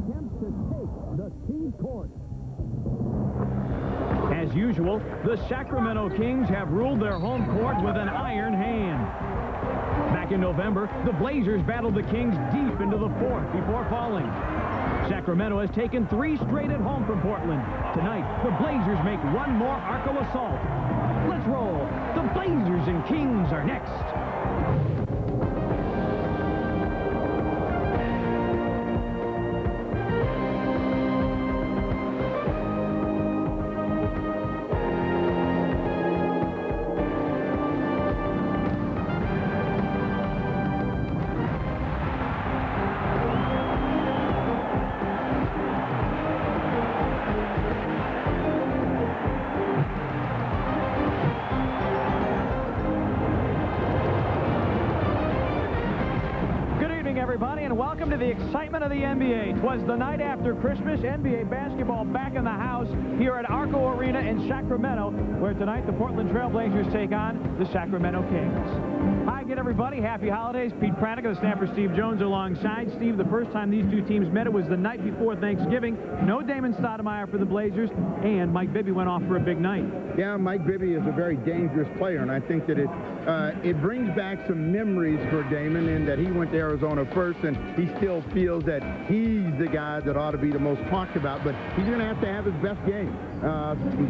attempt to take the King's Court. As usual, the Sacramento Kings have ruled their home court with an iron hand. Back in November, the Blazers battled the Kings deep into the fourth before falling. Sacramento has taken 3 straight at home from Portland. Tonight, the Blazers make one more Arco assault. Let's roll. The Blazers and Kings are next. Everybody, and welcome to the excitement of the NBA. 'Twas the night after Christmas. NBA basketball back in the house here at Arco Arena in Sacramento, where tonight the Portland Trail Blazers take on the Sacramento Kings. Hi again, everybody. Happy holidays. Pete Pranica, the snapper Steve Jones alongside. Steve, the first time these two teams met, it was the night before Thanksgiving. No Damon Stoudamire for the Blazers, and Mike Bibby went off for a big night. Yeah, Mike Bibby is a very dangerous player, and I think that it brings back some memories for Damon in that he went to Arizona first, and he still feels that he's the guy that ought to be the most talked about, but he's going to have his best game.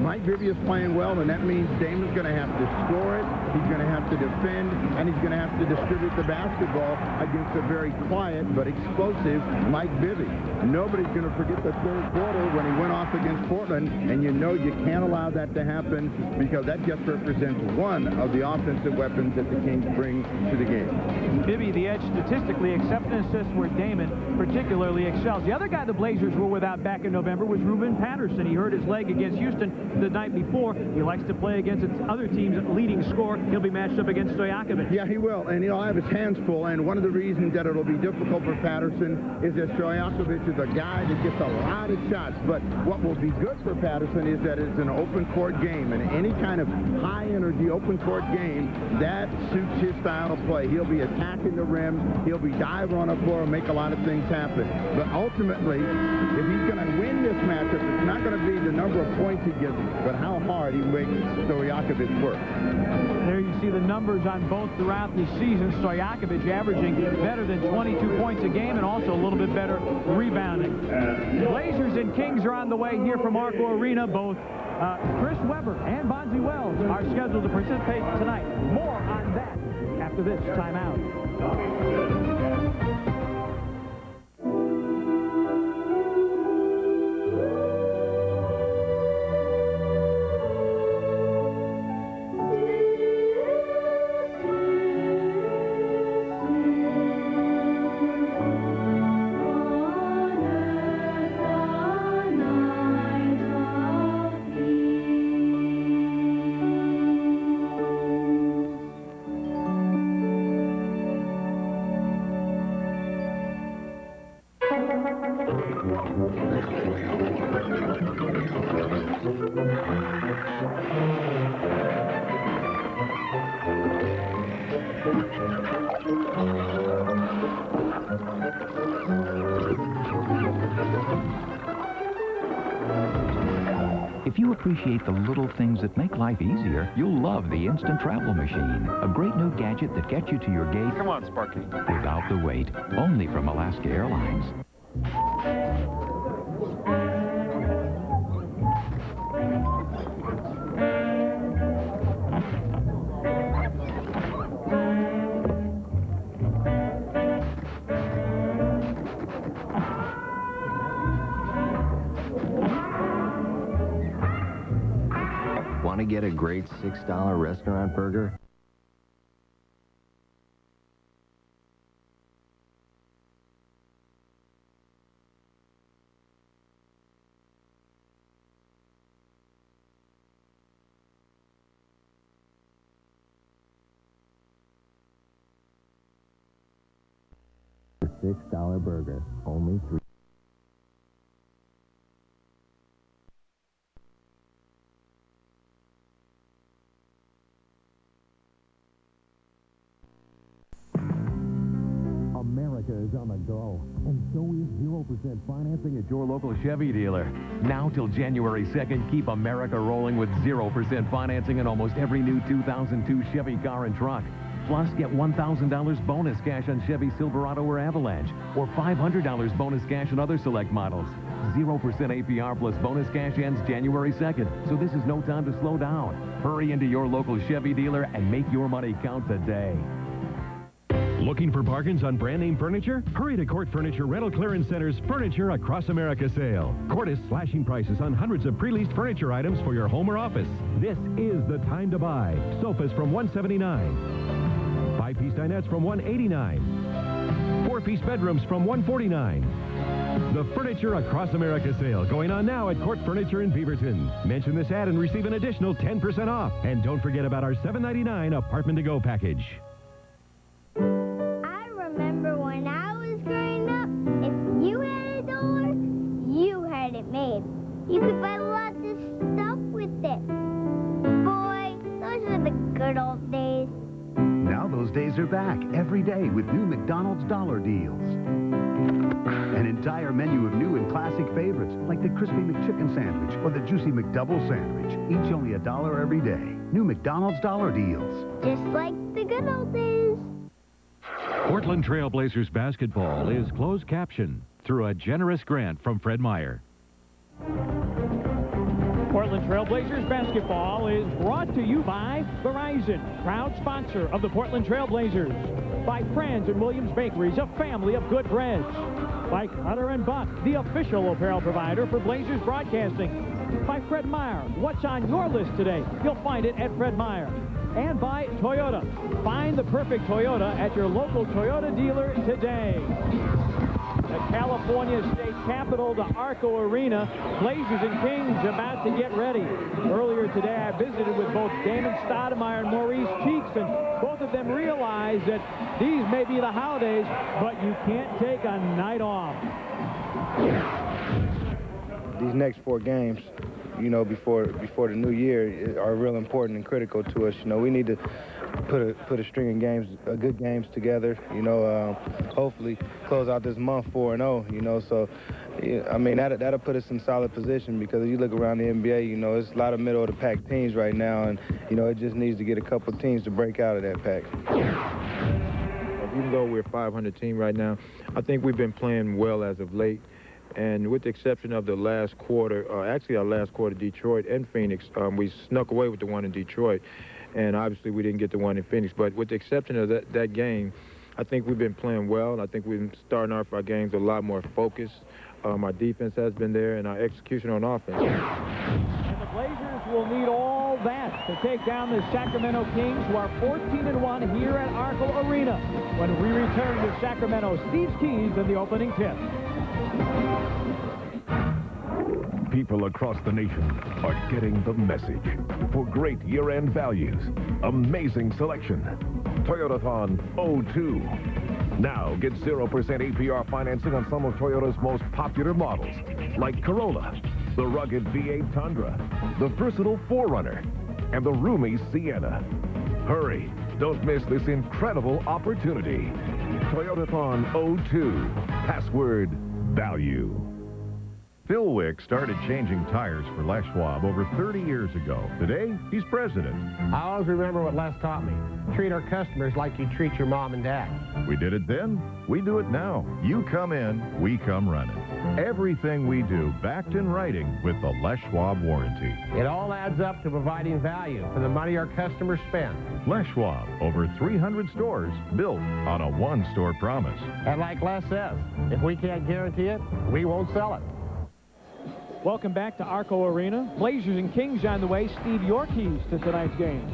Mike Bibby is playing well, and that means Damon's going to have to score it, he's going to have to defend, and he's going to have to distribute the basketball against a very quiet but explosive Mike Bibby. Nobody's going to forget the third quarter when he went off against Portland, and you know you can't allow that to happen because that just represents one of the offensive weapons that the Kings bring to the game. Bibby, the edge statistically, except in assists where Damon particularly excels. The other guy the Blazers were without back in November was Patterson. He hurt his leg against Houston the night before. He likes to play against its other team's leading scorer. He'll be matched up against Stojakovic. Yeah, he will, and he'll have his hands full, and one of the reasons that it'll be difficult for Patterson is that Stojakovic is a guy that gets a lot of shots, but what will be good for Patterson is that it's an open court game, and any kind of high-energy open court game, that suits his style of play. He'll be attacking the rim, he'll be diving on the floor and make a lot of things happen. But ultimately, if he's going to win this matchup, it's not going to be the number of points he gets, but how hard he makes Stojakovic work. There you see the numbers on both throughout the season. Stojakovic averaging better than 22 points a game and also a little bit better rebounding. Blazers and Kings are on the way here from Arco Arena. Both Chris Webber and Bonzi Wells are scheduled to participate tonight. More on that after this timeout. If you appreciate the little things that make life easier, you'll love the Instant Travel Machine, a great new gadget that gets you to your gate. Come on, Sparky. Without the wait, only from Alaska Airlines. Want to get a great $6 restaurant burger? $6 burger, only $3. America's is on the go, and so is 0% financing at your local Chevy dealer. Now till January 2nd, keep America rolling with 0% financing in almost every new 2002 Chevy car and truck. Plus, get $1,000 bonus cash on Chevy Silverado or Avalanche, or $500 bonus cash on other select models. 0% APR plus bonus cash ends January 2nd, so this is no time to slow down. Hurry into your local Chevy dealer and make your money count today. Looking for bargains on brand name furniture? Hurry to Court Furniture Rental Clearance Center's Furniture Across America sale. Court is slashing prices on hundreds of pre-leased furniture items for your home or office. This is the time to buy. Sofas from $179. 5-piece dinettes from $189. 4-piece bedrooms from $149. The Furniture Across America sale going on now at Court Furniture in Beaverton. Mention this ad and receive an additional 10% off. And don't forget about our $7.99 apartment to go package. I remember when I was growing up, if you had a dollar, you had it made. You could buy lots of stuff with it. Boy, those are the good old days. Now those days are back every day with new McDonald's dollar deals. An entire menu of new and classic favorites like the Crispy McChicken Sandwich or the Juicy McDouble Sandwich. Each only $1 every day. New McDonald's dollar deals. Just like the good old days. Portland Trail Blazers basketball is closed caption through a generous grant from Fred Meyer. Portland Trail Blazers basketball is brought to you by Verizon, proud sponsor of the Portland Trail Blazers. By Franz and Williams Bakeries, a family of good breads. By Cutter & Buck, the official apparel provider for Blazers broadcasting. By Fred Meyer, what's on your list today? You'll find it at Fred Meyer. And by Toyota. Find the perfect Toyota at your local Toyota dealer today. The California State Capitol to Arco Arena. Blazers and Kings about to get ready. Earlier today, I visited with both Damon Stoudamire and Maurice Cheeks, and both of them realized that these may be the holidays, but you can't take a night off. These next 4 games, you know, before the new year are real important and critical to us. You know, we need to put a string of games, good games together, you know, hopefully close out this month 4-0, you know, so, yeah, I mean, that'll put us in solid position because if you look around the NBA, you know, it's a lot of middle-of-the-pack teams right now, and, you know, it just needs to get a couple teams to break out of that pack. Even though we're a 500 team right now, I think we've been playing well as of late. And with the exception of the last quarter, actually our last quarter, Detroit and Phoenix, we snuck away with the one in Detroit. And obviously we didn't get the one in Phoenix. But with the exception of that game, I think we've been playing well. I think we've been starting off our games a lot more focused. Our defense has been there, and our execution on offense. And the Blazers will need all that to take down the Sacramento Kings, who are 14-1 here at Arco Arena. When we return to Sacramento, Steve Keys in the opening tip. People across the nation are getting the message. For great year-end values, amazing selection, Toyotathon 02. Now get 0% APR financing on some of Toyota's most popular models, like Corolla, the rugged V8 Tundra, the versatile 4Runner, and the roomy Sienna. Hurry, don't miss this incredible opportunity. Toyotathon 02, password value. Phil Wick started changing tires for Les Schwab over 30 years ago. Today, he's president. I always remember what Les taught me. Treat our customers like you treat your mom and dad. We did it then. We do it now. You come in, we come running. Everything we do backed in writing with the Les Schwab warranty. It all adds up to providing value for the money our customers spend. Les Schwab, over 300 stores built on a one-store promise. And like Les says, if we can't guarantee it, we won't sell it. Welcome back to Arco Arena. Blazers and Kings on the way. Steve, your keys to tonight's game.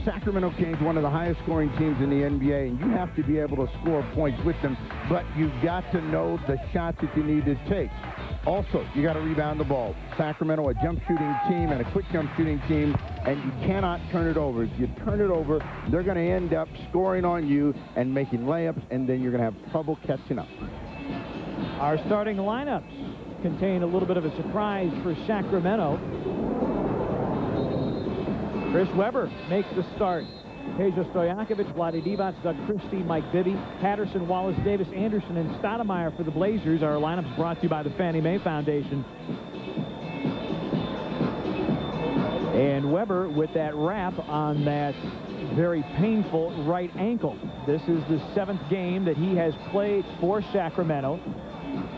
Sacramento Kings, one of the highest scoring teams in the NBA, and you have to be able to score points with them, but you've got to know the shots that you need to take. Also, you got to rebound the ball. Sacramento, a jump shooting team and a quick jump shooting team, and you cannot turn it over. If you turn it over, they're going to end up scoring on you and making layups, and then you're going to have trouble catching up. Our starting lineups contain a little bit of a surprise for Sacramento. Chris Webber makes the start. Peja Stojakovic, Vlade Divac, Doug Christie, Mike Bibby, Patterson, Wallace, Davis, Anderson, and Stoudamire for the Blazers. Our lineup's brought to you by the Fannie Mae Foundation. And Weber with that wrap on that very painful right ankle. This is the 7th game that he has played for Sacramento.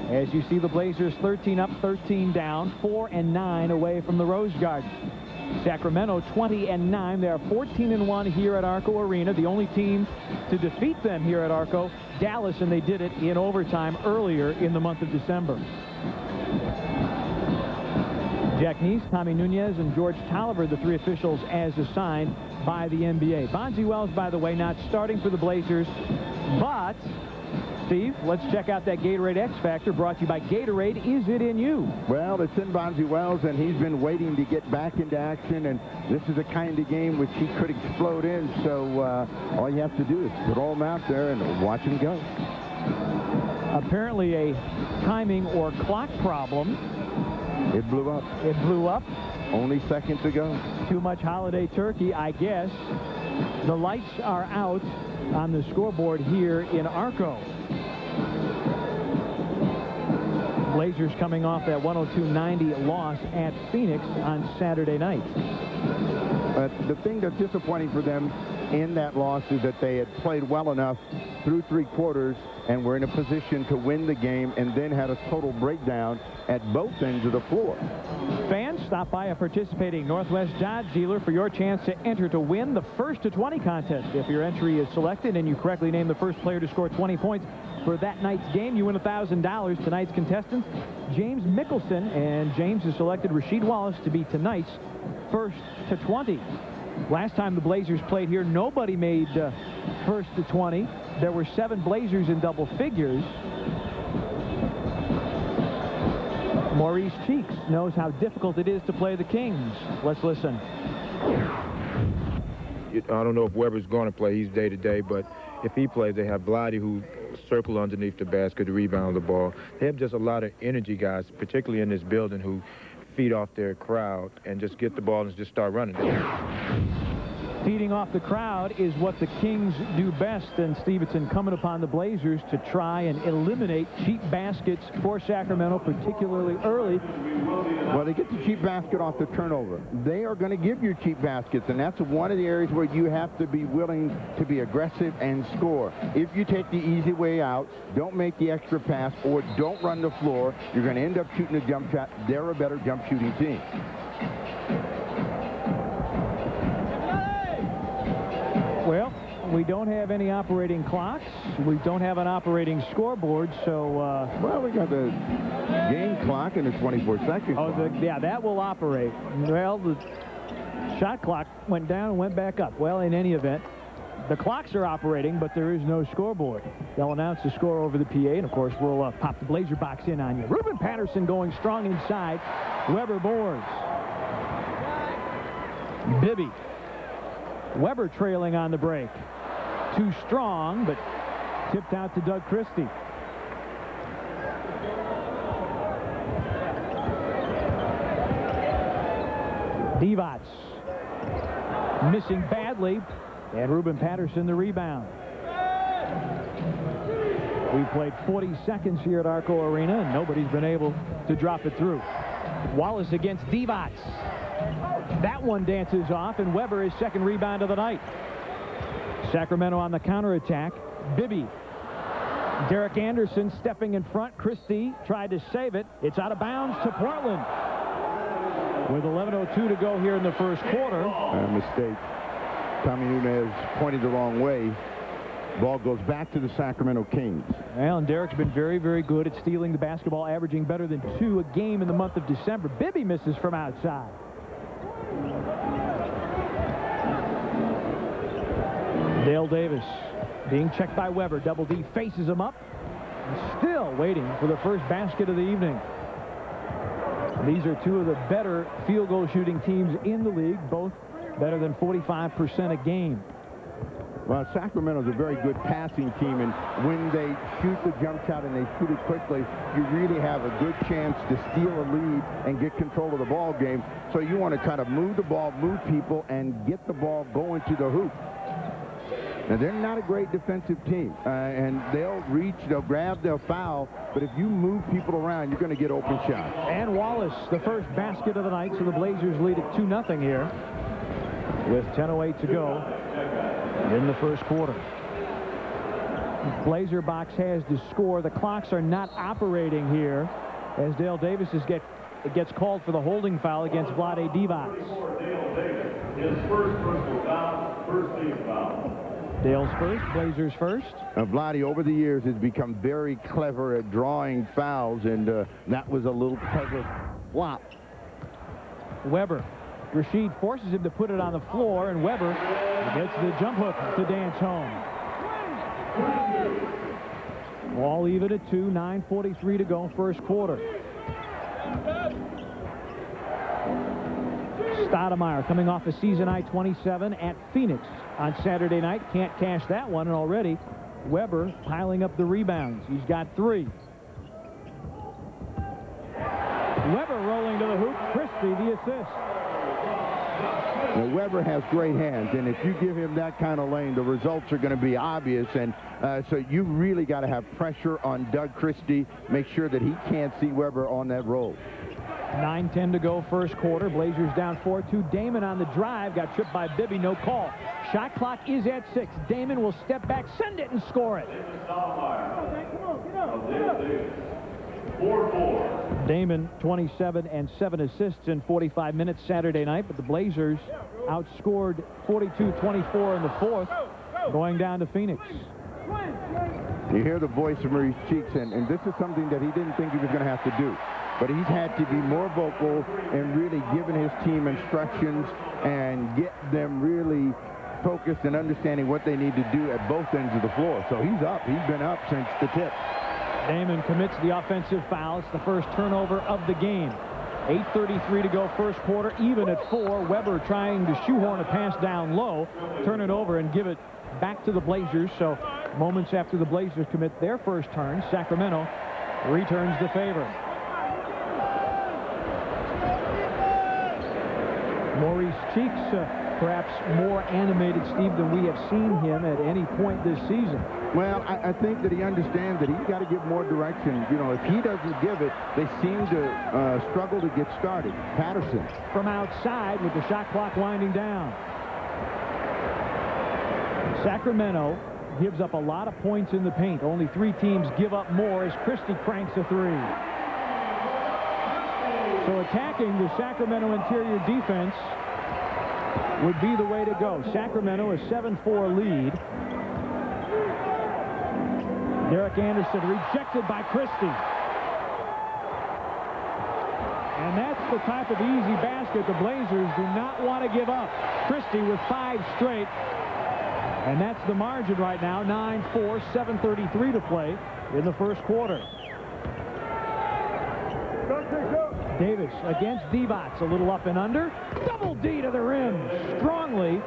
As you see, the Blazers 13 up, 13 down, 4-9 away from the Rose Garden. Sacramento 20-9. They are 14-1 here at Arco Arena. The only team to defeat them here at Arco, Dallas, and they did it in overtime earlier in the month of December. Jack Neese, Tommy Nunez, and George Tolliver, the 3 officials as assigned by the NBA. Bonzi Wells, by the way, not starting for the Blazers, but Steve, let's check out that Gatorade X Factor brought to you by Gatorade. Is it in you? Well, it's in Bonzi Wells, and he's been waiting to get back into action, and this is the kind of game which he could explode in, so all you have to do is throw him out there and watch him go. Apparently a timing or clock problem. It blew up. It blew up. Only seconds to go. Too much holiday turkey, I guess. The lights are out on the scoreboard here in Arco. Blazers coming off that 102-90 loss at Phoenix on Saturday night. But the thing that's disappointing for them in that loss is that they had played well enough through 3 quarters and were in a position to win the game and then had a total breakdown at both ends of the floor. Fans, stop by a participating Northwest Dodge dealer for your chance to enter to win the 1st to 20 contest. If your entry is selected and you correctly name the first player to score 20 points for that night's game, you win $1,000. Tonight's contestants, James Mickelson, and James has selected Rasheed Wallace to be tonight's 1st to 20. Last time the Blazers played here, nobody made 1st to 20. There were 7 Blazers in double figures. Maurice Cheeks knows how difficult it is to play the Kings. Let's listen. I don't know if Weber's going to play. He's day-to-day, but if he plays, they have Vlade, who circle underneath the basket to rebound the ball. They have just a lot of energy guys, particularly in this building, who feed off their crowd and just get the ball and just start running. Feeding off the crowd is what the Kings do best, and Steve, it's incumbent upon the Blazers to try and eliminate cheap baskets for Sacramento, particularly early. Well, they get the cheap basket off the turnover. They are going to give you cheap baskets, and that's one of the areas where you have to be willing to be aggressive and score. If you take the easy way out, don't make the extra pass, or don't run the floor, you're going to end up shooting a jump shot. They're a better jump shooting team. Well, we don't have any operating clocks. We don't have an operating scoreboard, so... well, we got the game clock and the 24-second clock. Yeah, that will operate. Well, the shot clock went down and went back up. Well, in any event, the clocks are operating, but there is no scoreboard. They'll announce the score over the PA, and, of course, we'll pop the Blazer box in on you. Ruben Patterson going strong inside. Weber boards. Bibby. Weber trailing on the break. Too strong, but tipped out to Doug Christie. Divac missing badly, and Ruben Patterson the rebound. We played 40 seconds here at Arco Arena, and nobody's been able to drop it through. Wallace against Divac. That one dances off, and Weber is second rebound of the night. Sacramento on the counterattack. Bibby. Derek Anderson stepping in front. Christie tried to save it. It's out of bounds to Portland. With 11:02 to go here in the first quarter. A mistake. Tommy Nunez pointed the wrong way. Ball goes back to the Sacramento Kings. Well, and Derek's been very, very good at stealing the basketball, averaging better than 2 a game in the month of December. Bibby misses from outside. Dale Davis being checked by Weber. Double D faces him up. Still waiting for the first basket of the evening. These are 2 of the better field goal shooting teams in the league, both better than 45% a game. Well, Sacramento's a very good passing team, and when they shoot the jump shot and they shoot it quickly, you really have a good chance to steal a lead and get control of the ball game. So you want to kind of move the ball, move people, and get the ball going to the hoop. Now, they're not a great defensive team, and they'll reach, they'll grab, they'll foul, but if you move people around, you're going to get open shots. And Wallace, the first basket of the night, so the Blazers lead it 2-0 here with 10:08 to go in the first quarter. Blazer box has to score. The clocks are not operating here as Dale Davis gets called for the holding foul against Vlade Divac. His first personal foul, first team foul. Dale's first, Blazers first. Vlade, over the years, has become very clever at drawing fouls, and that was a little clever flop. Weber. Rashid forces him to put it on the floor, and Weber gets the jump hook to dance home. All even at 2, 9:43 to go, first quarter. Stoudamire coming off a season high 27 at Phoenix on Saturday night. Can't cash that one, and already Weber piling up the rebounds. He's got 3. Weber rolling to the hoop. Christie the assist. Now, Weber has great hands, and if you give him that kind of lane, the results are going to be obvious, and so you really got to have pressure on Doug Christie, make sure that he can't see Weber on that roll. 9:10 to go, first quarter. Blazers down 4-2. Damon on the drive, got tripped by Bibby, no call. Shot clock is at 6. Damon will step back, send it, and score it. 4-4. Damon 27 and 7 assists in 45 minutes Saturday night, but the Blazers outscored 42-24 in the fourth, going down to Phoenix. You hear the voice of Maurice Cheeks, and this is something that he didn't think he was going to have to do. But he's had to be more vocal and really giving his team instructions and get them really focused and understanding what they need to do at both ends of the floor. So he's up. He's been up since the tip. Damon commits the offensive foul. It's the first turnover of the game. 8:33 to go, first quarter, even at 4. Weber trying to shoehorn a pass down low, turn it over and give it back to the Blazers. So moments after the Blazers commit their first turn, Sacramento returns the favor. Maurice Cheeks, perhaps more animated, Steve, than we have seen him at any point this season. Well, I think that he understands that he's got to give more direction. You know, if he doesn't give it, they seem to struggle to get started. Patterson. From outside with the shot clock winding down. Sacramento gives up a lot of points in the paint. Only 3 teams give up more as Christie cranks a 3. So attacking the Sacramento interior defense would be the way to go. Sacramento a 7-4 lead. Derek Anderson rejected by Christie. And that's the type of easy basket the Blazers do not want to give up. Christie with 5 straight. And that's the margin right now, 9-4, 7:33 to play in the first quarter. Davis against Divac, a little up and under. Double D to the rim, strongly.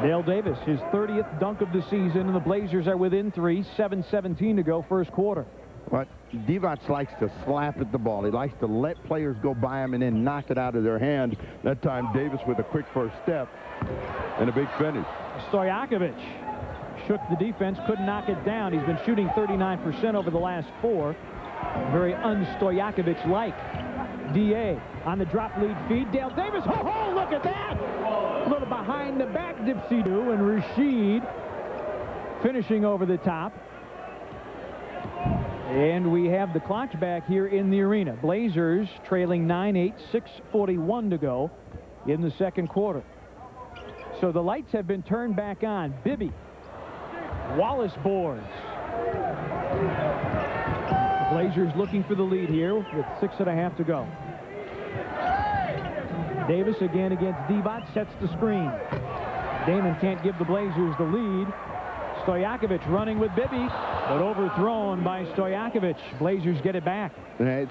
Dale Davis, his 30th dunk of the season, and the Blazers are within 3, 7:17 to go, first quarter. But Divac likes to slap at the ball. He likes to let players go by him and then knock it out of their hand. That time, Davis with a quick first step and a big finish. Stojakovic shook the defense, couldn't knock it down. He's been shooting 39% over the last 4. Very un-Stojakovic-like. D.A. on the drop lead feed. Dale Davis, ho-ho, look at that! A little behind the back dipsy-do, and Rashid finishing over the top. And we have the clocks back here in the arena. Blazers trailing 9-8, 6:41 to go in the second quarter. So the lights have been turned back on. Bibby. Wallace boards. The Blazers looking for the lead here with 6.5 to go. Davis again against Divac, sets the screen. Damon can't give the Blazers the lead. Stojakovic running with Bibby, but overthrown by Stojakovic. Blazers get it back.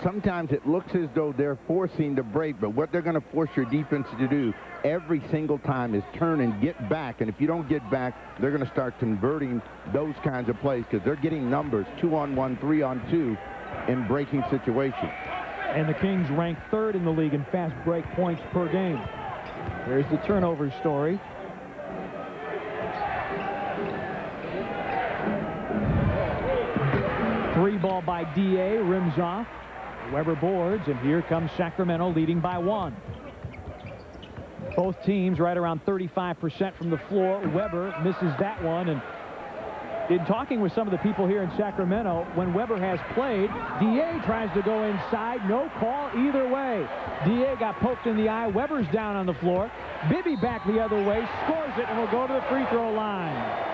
Sometimes it looks as though they're forcing the break, but what they're going to force your defense to do every single time is turn and get back. And if you don't get back, they're going to start converting those kinds of plays because they're getting numbers 2-on-1, 3-on-2 in breaking situations. And the Kings rank 3rd in the league in fast break points per game. There's the turnover story. Free ball by D.A. rims off. Weber boards, and here comes Sacramento leading by 1. Both teams right around 35% from the floor. Weber misses that one, and in talking with some of the people here in Sacramento, when Weber has played, D.A. tries to go inside. No call either way. D.A. got poked in the eye. Weber's down on the floor. Bibby back the other way, scores it, and will go to the free throw line.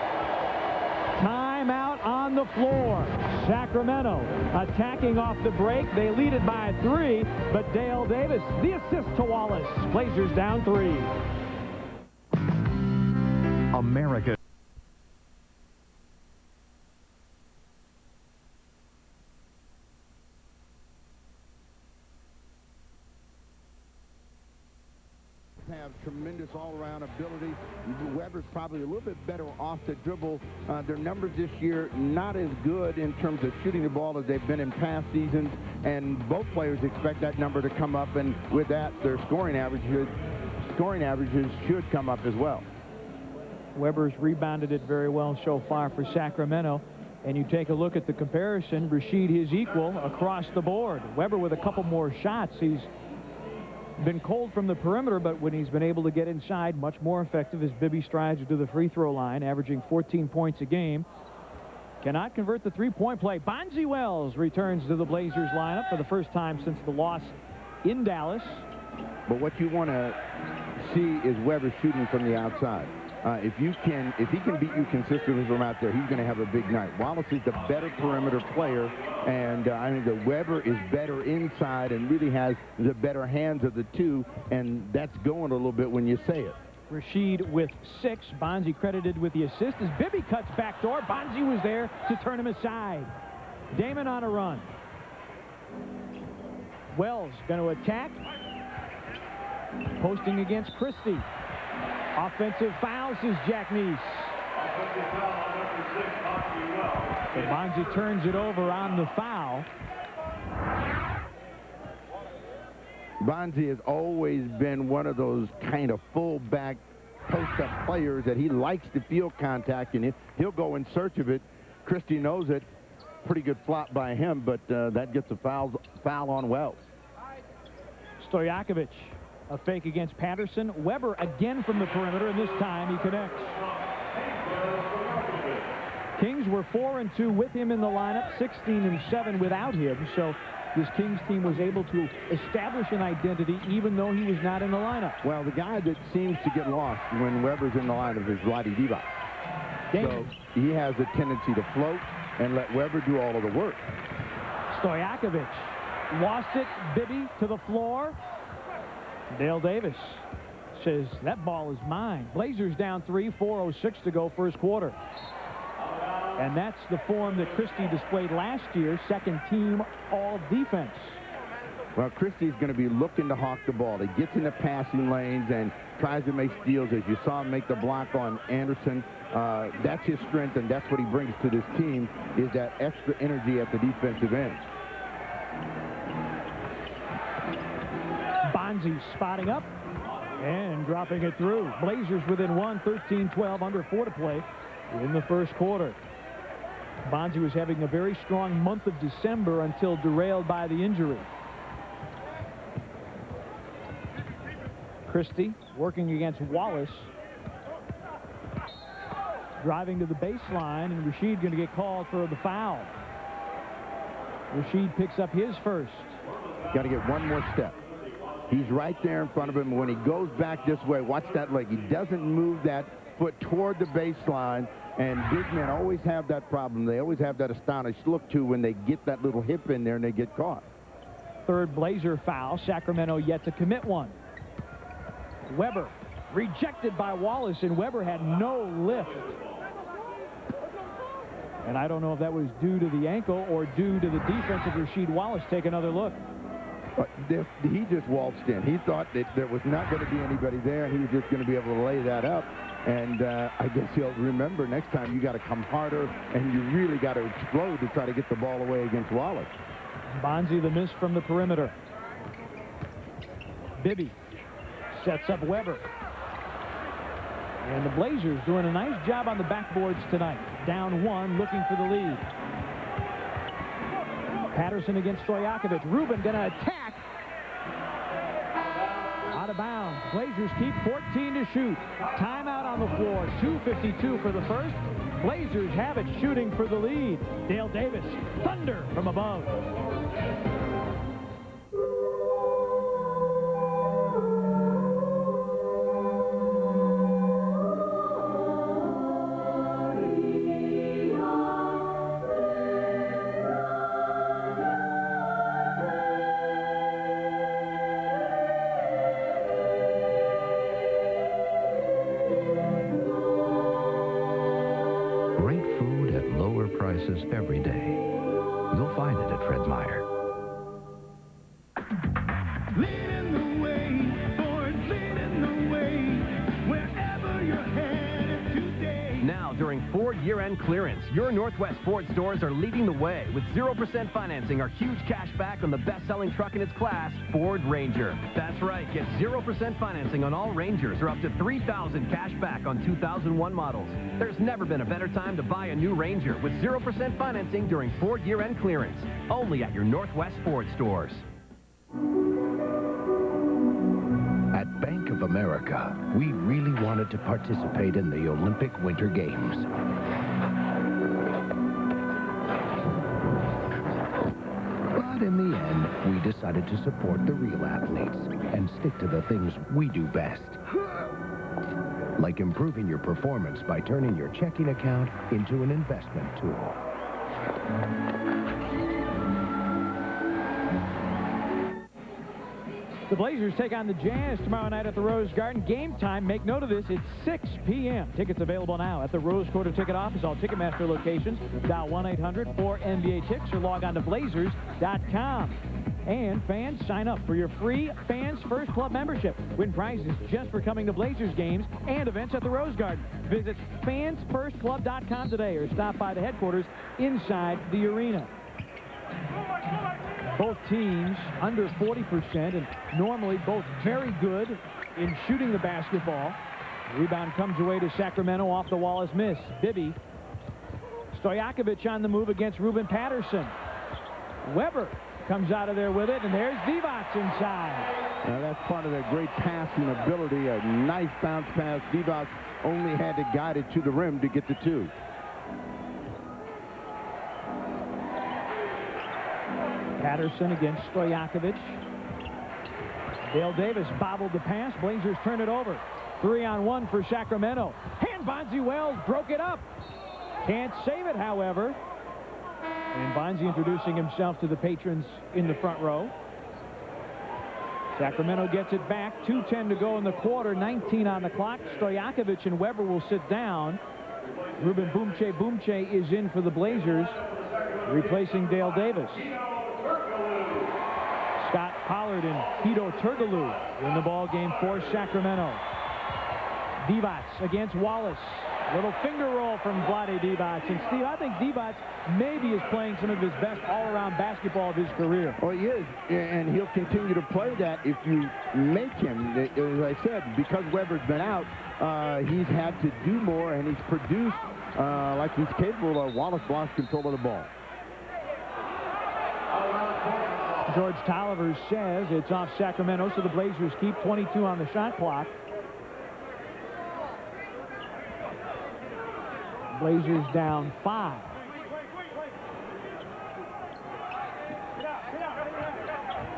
Timeout on the floor. Sacramento attacking off the break. They lead it by 3, but Dale Davis, the assist to Wallace. Blazers down 3. America. Have tremendous all-around ability. Weber's probably a little bit better off the dribble. Their numbers this year not as good in terms of shooting the ball as they've been in past seasons, and both players expect that number to come up, and with that, their scoring averages should come up as well. Weber's rebounded it very well so far for Sacramento. And you take a look at the comparison, Rashid his equal across the board. Weber with a couple more shots. He's been cold from the perimeter, but when he's been able to get inside, much more effective as Bibby strides to the free throw line, averaging 14 points a game. Cannot convert the three-point play. Bonzi Wells returns to the Blazers lineup for the first time since the loss in Dallas. But what you want to see is Weber shooting from the outside. If he can beat you consistently from out there, he's going to have a big night. Wallace is the better perimeter player, and I think that Weber is better inside and really has the better hands of the two, and that's going a little bit when you say it. Rashid with 6. Bonzi credited with the assist as Bibby cuts backdoor. Bonzi was there to turn him aside. Damon on a run. Wells going to attack. Posting against Christie. Offensive foul, says Jack Neese. So Bonzi turns it over on the foul. Bonzi has always been one of those kind of full-back post-up players that he likes to feel contact, and he'll go in search of it. Christie knows it. Pretty good flop by him, but that gets a foul on Wells. Stojakovic. A fake against Patterson. Weber again from the perimeter, and this time he connects. Kings were 4-2 with him in the lineup, 16-7 without him. So this Kings team was able to establish an identity even though he was not in the lineup. Well, the guy that seems to get lost when Weber's in the lineup is Roddy Divac. So he has a tendency to float and let Weber do all of the work. Stojakovic lost it. Bibby to the floor. Dale Davis says, that ball is mine. Blazers down 3, 4:06 to go first quarter. And that's the form that Christie displayed last year, second team all defense. Well, Christie's going to be looking to hawk the ball. He gets in the passing lanes and tries to make steals, as you saw him make the block on Anderson. That's his strength, and that's what he brings to this team, is that extra energy at the defensive end. Bonzi spotting up and dropping it through. Blazers within 1, 13-12, under 4 to play in the first quarter. Bonzi was having a very strong month of December until derailed by the injury. Christie working against Wallace. Driving to the baseline, and Rashid going to get called for the foul. Rashid picks up his first. Got to get one more step. He's right there in front of him. When he goes back this way, watch that leg. He doesn't move that foot toward the baseline, and big men always have that problem. They always have that astonished look, too, when they get that little hip in there and they get caught. Third Blazer foul. Sacramento yet to commit one. Weber rejected by Wallace, and Weber had no lift. And I don't know if that was due to the ankle or due to the defense of Rasheed Wallace. Take another look. He just waltzed in. He thought that there was not going to be anybody there, and he was just going to be able to lay that up. And I guess he'll remember next time you got to come harder, and you really got to explode to try to get the ball away against Wallace. Bonzi the miss from the perimeter. Bibby sets up Weber. And the Blazers doing a nice job on the backboards tonight. Down 1, looking for the lead. Patterson against Stojakovic. Rubin going to attack. Out of bounds. Blazers keep 14 to shoot. Timeout on the floor. 2:52 for the first. Blazers have it shooting for the lead. Dale Davis, thunder from above. Every day. You'll find it at Fred Meyer. Leading the way, Ford, leading the way, wherever you're headed today. Now, during Ford year-end clearance, your Northwest Ford stores are leading the way with 0% financing or huge cash back on the best-selling truck in its class, Ford Ranger. That's right, get 0% financing on all Rangers or up to $3,000 cash back on 2001 models. There's never been a better time to buy a new Ranger with 0% financing during Ford year-end clearance. Only at your Northwest Ford stores. At Bank of America, we really wanted to participate in the Olympic Winter Games. But in the end, we decided to support the real athletes and stick to the things we do best. Like improving your performance by turning your checking account into an investment tool. The Blazers take on the Jazz tomorrow night at the Rose Garden. Game time, make note of this, it's 6 p.m. Tickets available now at the Rose Quarter Ticket Office, all Ticketmaster locations. Dial 1-800-4NBA-TICKS or log on to Blazers.com. And fans, sign up for your free Fans First Club membership. Win prizes just for coming to Blazers games and events at the Rose Garden. Visit fansfirstclub.com today or stop by the headquarters inside the arena. Both teams under 40% and normally both very good in shooting the basketball. Rebound comes away to Sacramento off the Wallace miss. Bibby. Stojakovic on the move against Ruben Patterson. Weber comes out of there with it, and there's Divac inside. Now that's part of their great passing ability. A nice bounce pass. Divac only had to guide it to the rim to get the two. Patterson against Stojakovic. Dale Davis bobbled the pass. Blazers turn it over. 3-on-1 for Sacramento. And Bonzi Wells broke it up. Can't save it, however. And Bonzi introducing himself to the patrons in the front row. Sacramento gets it back. 2:10 to go in the quarter. 19 on the clock. Stojakovic and Weber will sit down. Ruben Boomche is in for the Blazers, replacing Dale Davis. Scott Pollard and Hito Turkoglu in the ball game for Sacramento. Divac against Wallace. Little finger roll from Vlade Divac. And Steve, I think Divac maybe is playing some of his best all-around basketball of his career. Well, he is, and he'll continue to play that if you make him. As I said, because Weber's been out, he's had to do more, and he's produced like he's capable of. Wallace lost control of the ball. George Tolliver says it's off Sacramento, so the Blazers keep 22 on the shot clock. Blazers down 5.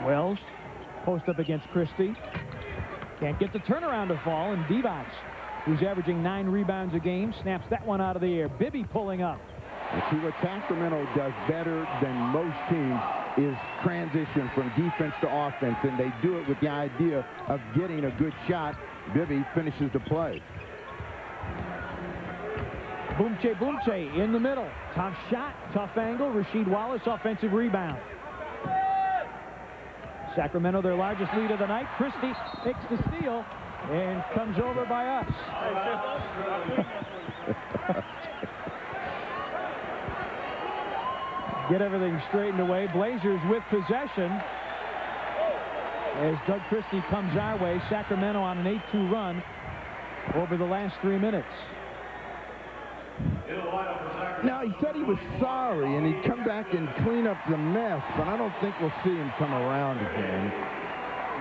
Wells post up against Christie. Can't get the turnaround to fall, and Divac, who's averaging 9 rebounds a game, snaps that one out of the air. Bibby pulling up. And see, what Sacramento does better than most teams is transition from defense to offense, and they do it with the idea of getting a good shot. Bibby finishes the play. Boomche in the middle. Tough shot, tough angle. Rasheed Wallace offensive rebound. Sacramento, their largest lead of the night. Christie makes the steal and comes over by us. Get everything straightened away. Blazers with possession as Doug Christie comes our way. Sacramento on an 8-2 run over the last 3 minutes. Now, he said he was sorry, and he'd come back and clean up the mess, but I don't think we'll see him come around again.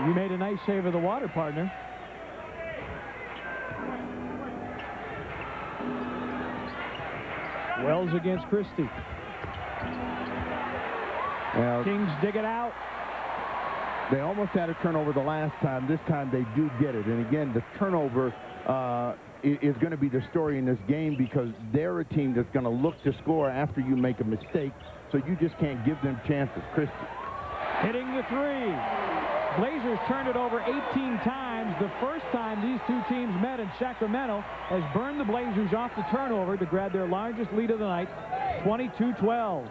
You made a nice save of the water, partner. Wells against Christie. Well, Kings dig it out. They almost had a turnover the last time. This time they do get it. And again, the turnover is going to be the story in this game because they're a team that's going to look to score after you make a mistake. So you just can't give them chances. Christie. Hitting the three. Blazers turned it over 18 times. The first time these two teams met in Sacramento has burned the Blazers off the turnover to grab their largest lead of the night, 22-12.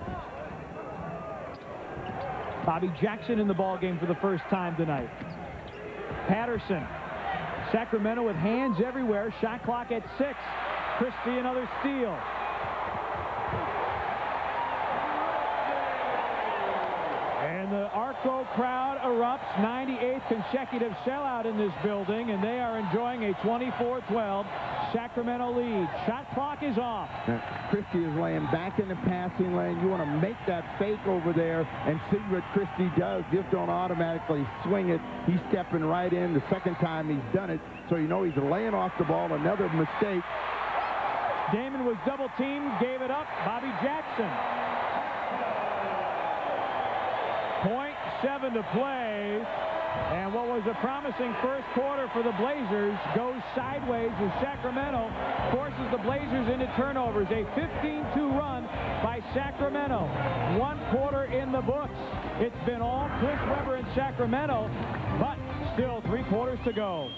Bobby Jackson in the ballgame for the first time tonight. Patterson. Sacramento with hands everywhere. Shot clock at 6. Christie another steal. And the Arco crowd erupts. 98th consecutive sellout in this building, and they are enjoying a 24-12 Sacramento lead. Shot clock is off. Christie is laying back in the passing lane. You want to make that fake over there and see what Christie does. Just don't automatically swing it. He's stepping right in. The second time he's done it, so you know he's laying off the ball. Another mistake. Damon was double teamed, gave it up. Bobby Jackson. 0.7 to play. And what was a promising first quarter for the Blazers goes sideways as Sacramento forces the Blazers into turnovers. A 15-2 run by Sacramento. 1 quarter in the books. It's been all Chris Webber in Sacramento, but still 3 quarters to go.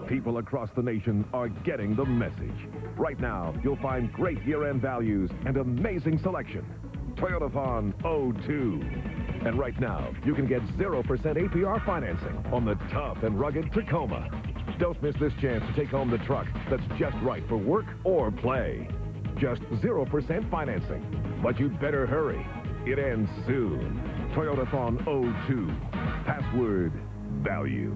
People across the nation are getting the message. Right now, you'll find great year-end values and amazing selection. Toyotathon 02. And right now, you can get 0% APR financing on the tough and rugged Tacoma. Don't miss this chance to take home the truck that's just right for work or play. Just 0% financing. But you'd better hurry. It ends soon. Toyotathon 02. Password value.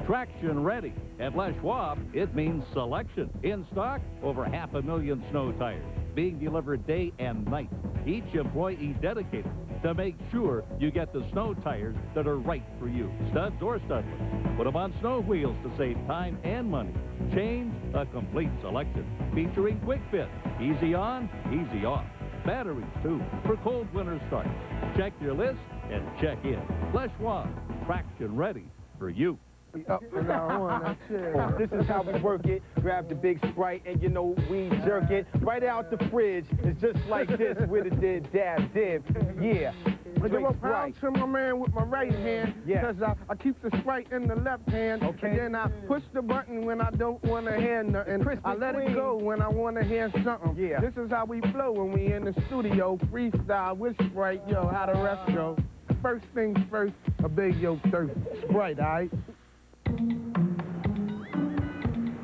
Traction ready. At Les Schwab, it means selection. In stock, over 500,000 snow tires. Being delivered day and night. Each employee dedicated to make sure you get the snow tires that are right for you. Studs or studless. Put them on snow wheels to save time and money. Change a complete selection. Featuring quick fit. Easy on, easy off. Batteries, too, for cold winter start. Check your list and check in. Les Schwab. Traction ready for you. Up and down, that's it. This is how we work it. Grab the big Sprite and you know we jerk it right out the fridge. It's just like this with a dab dip. Yeah. I give a pound to my man with my right hand because I keep the Sprite in the left hand. Okay. And then I push the button when I don't want to hear nothing. I let it go when I want to hear something. Yeah. This is how we flow when we in the studio. Freestyle with Sprite. Yo, how the rest go? First things first, a big yo thirst. Sprite, all right?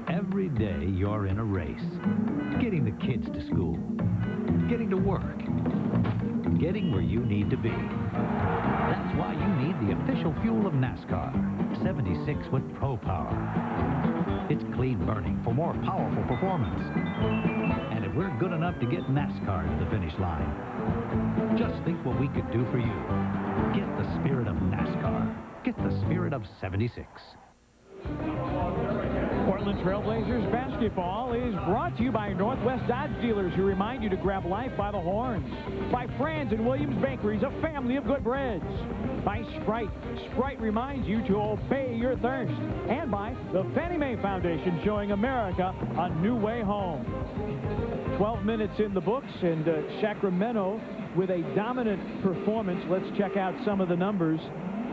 Every day you're in a race. Getting the kids to school. Getting to work. Getting where you need to be. That's why you need the official fuel of NASCAR. 76 with Pro Power. It's clean burning for more powerful performance. And if we're good enough to get NASCAR to the finish line, just think what we could do for you. Get the spirit of NASCAR. Get the spirit of 76. Portland Trailblazers basketball is brought to you by Northwest Dodge dealers who remind you to grab life by the horns. By Franz and Williams Bakeries, a family of good breads. By Sprite. Sprite reminds you to obey your thirst. And by the Fannie Mae Foundation, showing America a new way home. 12 minutes in the books, and Sacramento with a dominant performance. Let's check out some of the numbers.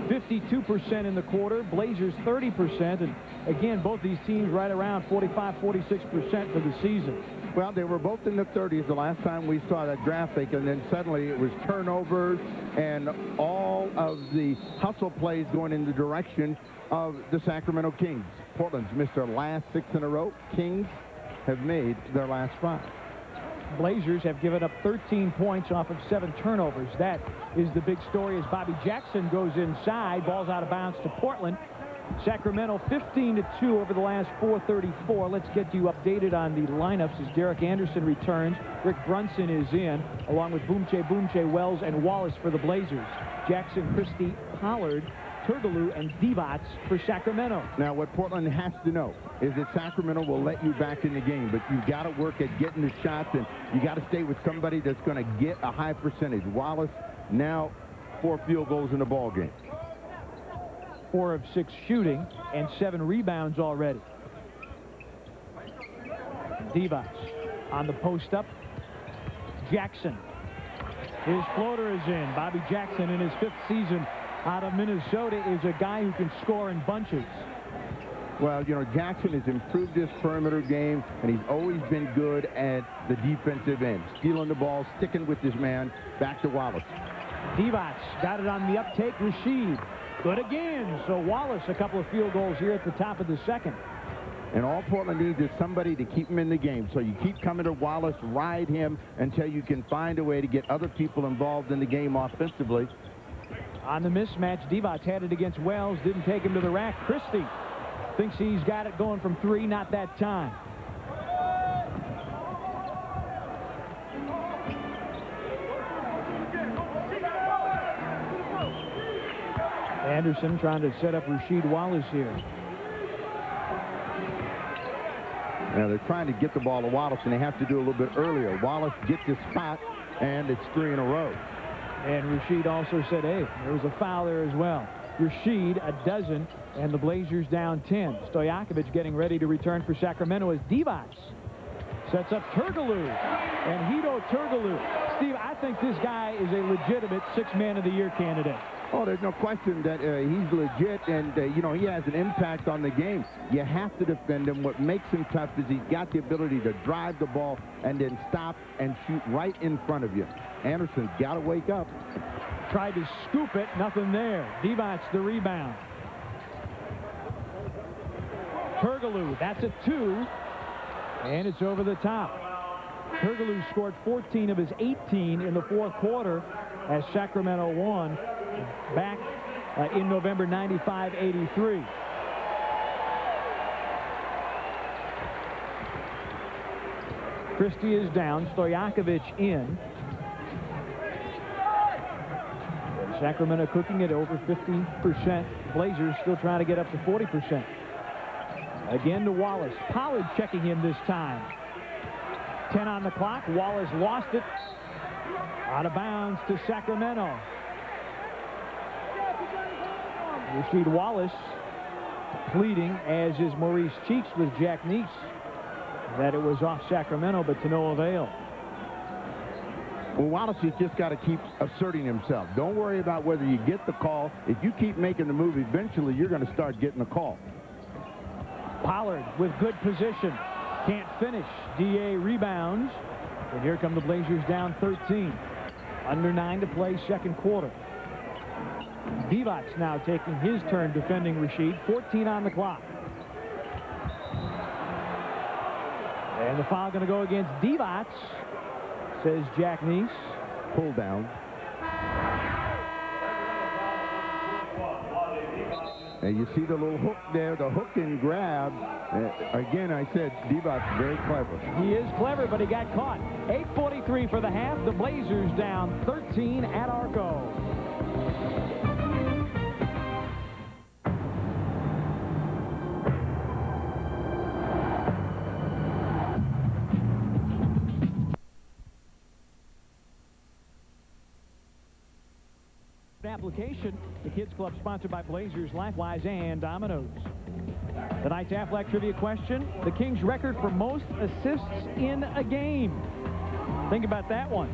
52% in the quarter, Blazers 30%, and again, both these teams right around 45-46% for the season. Well, they were both in the 30s the last time we saw that graphic, and then suddenly it was turnovers and all of the hustle plays going in the direction of the Sacramento Kings. Portland's missed their last 6 in a row. Kings have made their last 5. Blazers have given up 13 points off of 7 turnovers. That is the big story as Bobby Jackson goes inside. Ball's out of bounds to Portland. Sacramento 15-2 over the last 4:34. Let's get you updated on the lineups as Derek Anderson returns. Rick Brunson is in, along with Boomche, Wells, and Wallace for the Blazers. Jackson, Christie, Pollard, Turgaloo, and Divac for Sacramento. Now, what Portland has to know is that Sacramento will let you back in the game, but you've got to work at getting the shots, and you got to stay with somebody that's going to get a high percentage. Wallace, now 4 field goals in the ball game. 4 of 6 shooting and 7 rebounds already. Divac on the post-up. Jackson. His floater is in. Bobby Jackson, in his 5th season out of Minnesota, is a guy who can score in bunches. Well, you know, Jackson has improved his perimeter game, and he's always been good at the defensive end. Stealing the ball, sticking with his man. Back to Wallace. Divac got it on the uptake. Rashid. Good again. So Wallace, a couple of field goals here at the top of the second. And all Portland needs is somebody to keep him in the game. So you keep coming to Wallace, ride him until you can find a way to get other people involved in the game offensively. On the mismatch, Divac had it against Wells, didn't take him to the rack. Christie thinks he's got it going from 3, not that time. Anderson trying to set up Rasheed Wallace here. Now they're trying to get the ball to Wallace, and they have to do a little bit earlier. Wallace gets his spot, and it's 3 in a row. And Rasheed also said, hey, there was a foul there as well. Rasheed, a dozen, and the Blazers down 10. Stojakovic getting ready to return for Sacramento as Divac sets up Turgaloo. And Hedo Turgaloo. Steve, I think this guy is a legitimate 6th Man of the Year candidate. Oh, there's no question that he's legit, and, you know, he has an impact on the game. You have to defend him. What makes him tough is he's got the ability to drive the ball and then stop and shoot right in front of you. Anderson's got to wake up. Tried to scoop it, nothing there. Divac the rebound. Turgaloo, that's a 2, and it's over the top. Turgaloo scored 14 of his 18 in the 4th quarter as Sacramento won back in November 95-83. Christie is down, Stojakovic in. Sacramento cooking it over 50%. Blazers still trying to get up to 40%. Again to Wallace. Pollard checking in this time. 10 on the clock. Wallace lost it. Out of bounds to Sacramento. Rasheed Wallace pleading, as is Maurice Cheeks with Jack Neese, that it was off Sacramento, but to no avail. Well, Wallace has just got to keep asserting himself. Don't worry about whether you get the call. If you keep making the move, eventually you're going to start getting the call. Pollard with good position. Can't finish. DA rebounds. And here come the Blazers down 13. Under 9 to play, 2nd quarter. Divac now taking his turn defending Rasheed. 14 on the clock. And the foul going to go against Divac, says Jack Neese. Pull down. And you see the little hook there, the hook and grab. Again, I said Divac very clever. He is clever, but he got caught. 8:43 for the half. The Blazers down 13 at Arco. Application, the Kids Club sponsored by Blazers, Lifewise, and Domino's. Tonight's Aflac trivia question: the Kings' record for most assists in a game. Think about that one.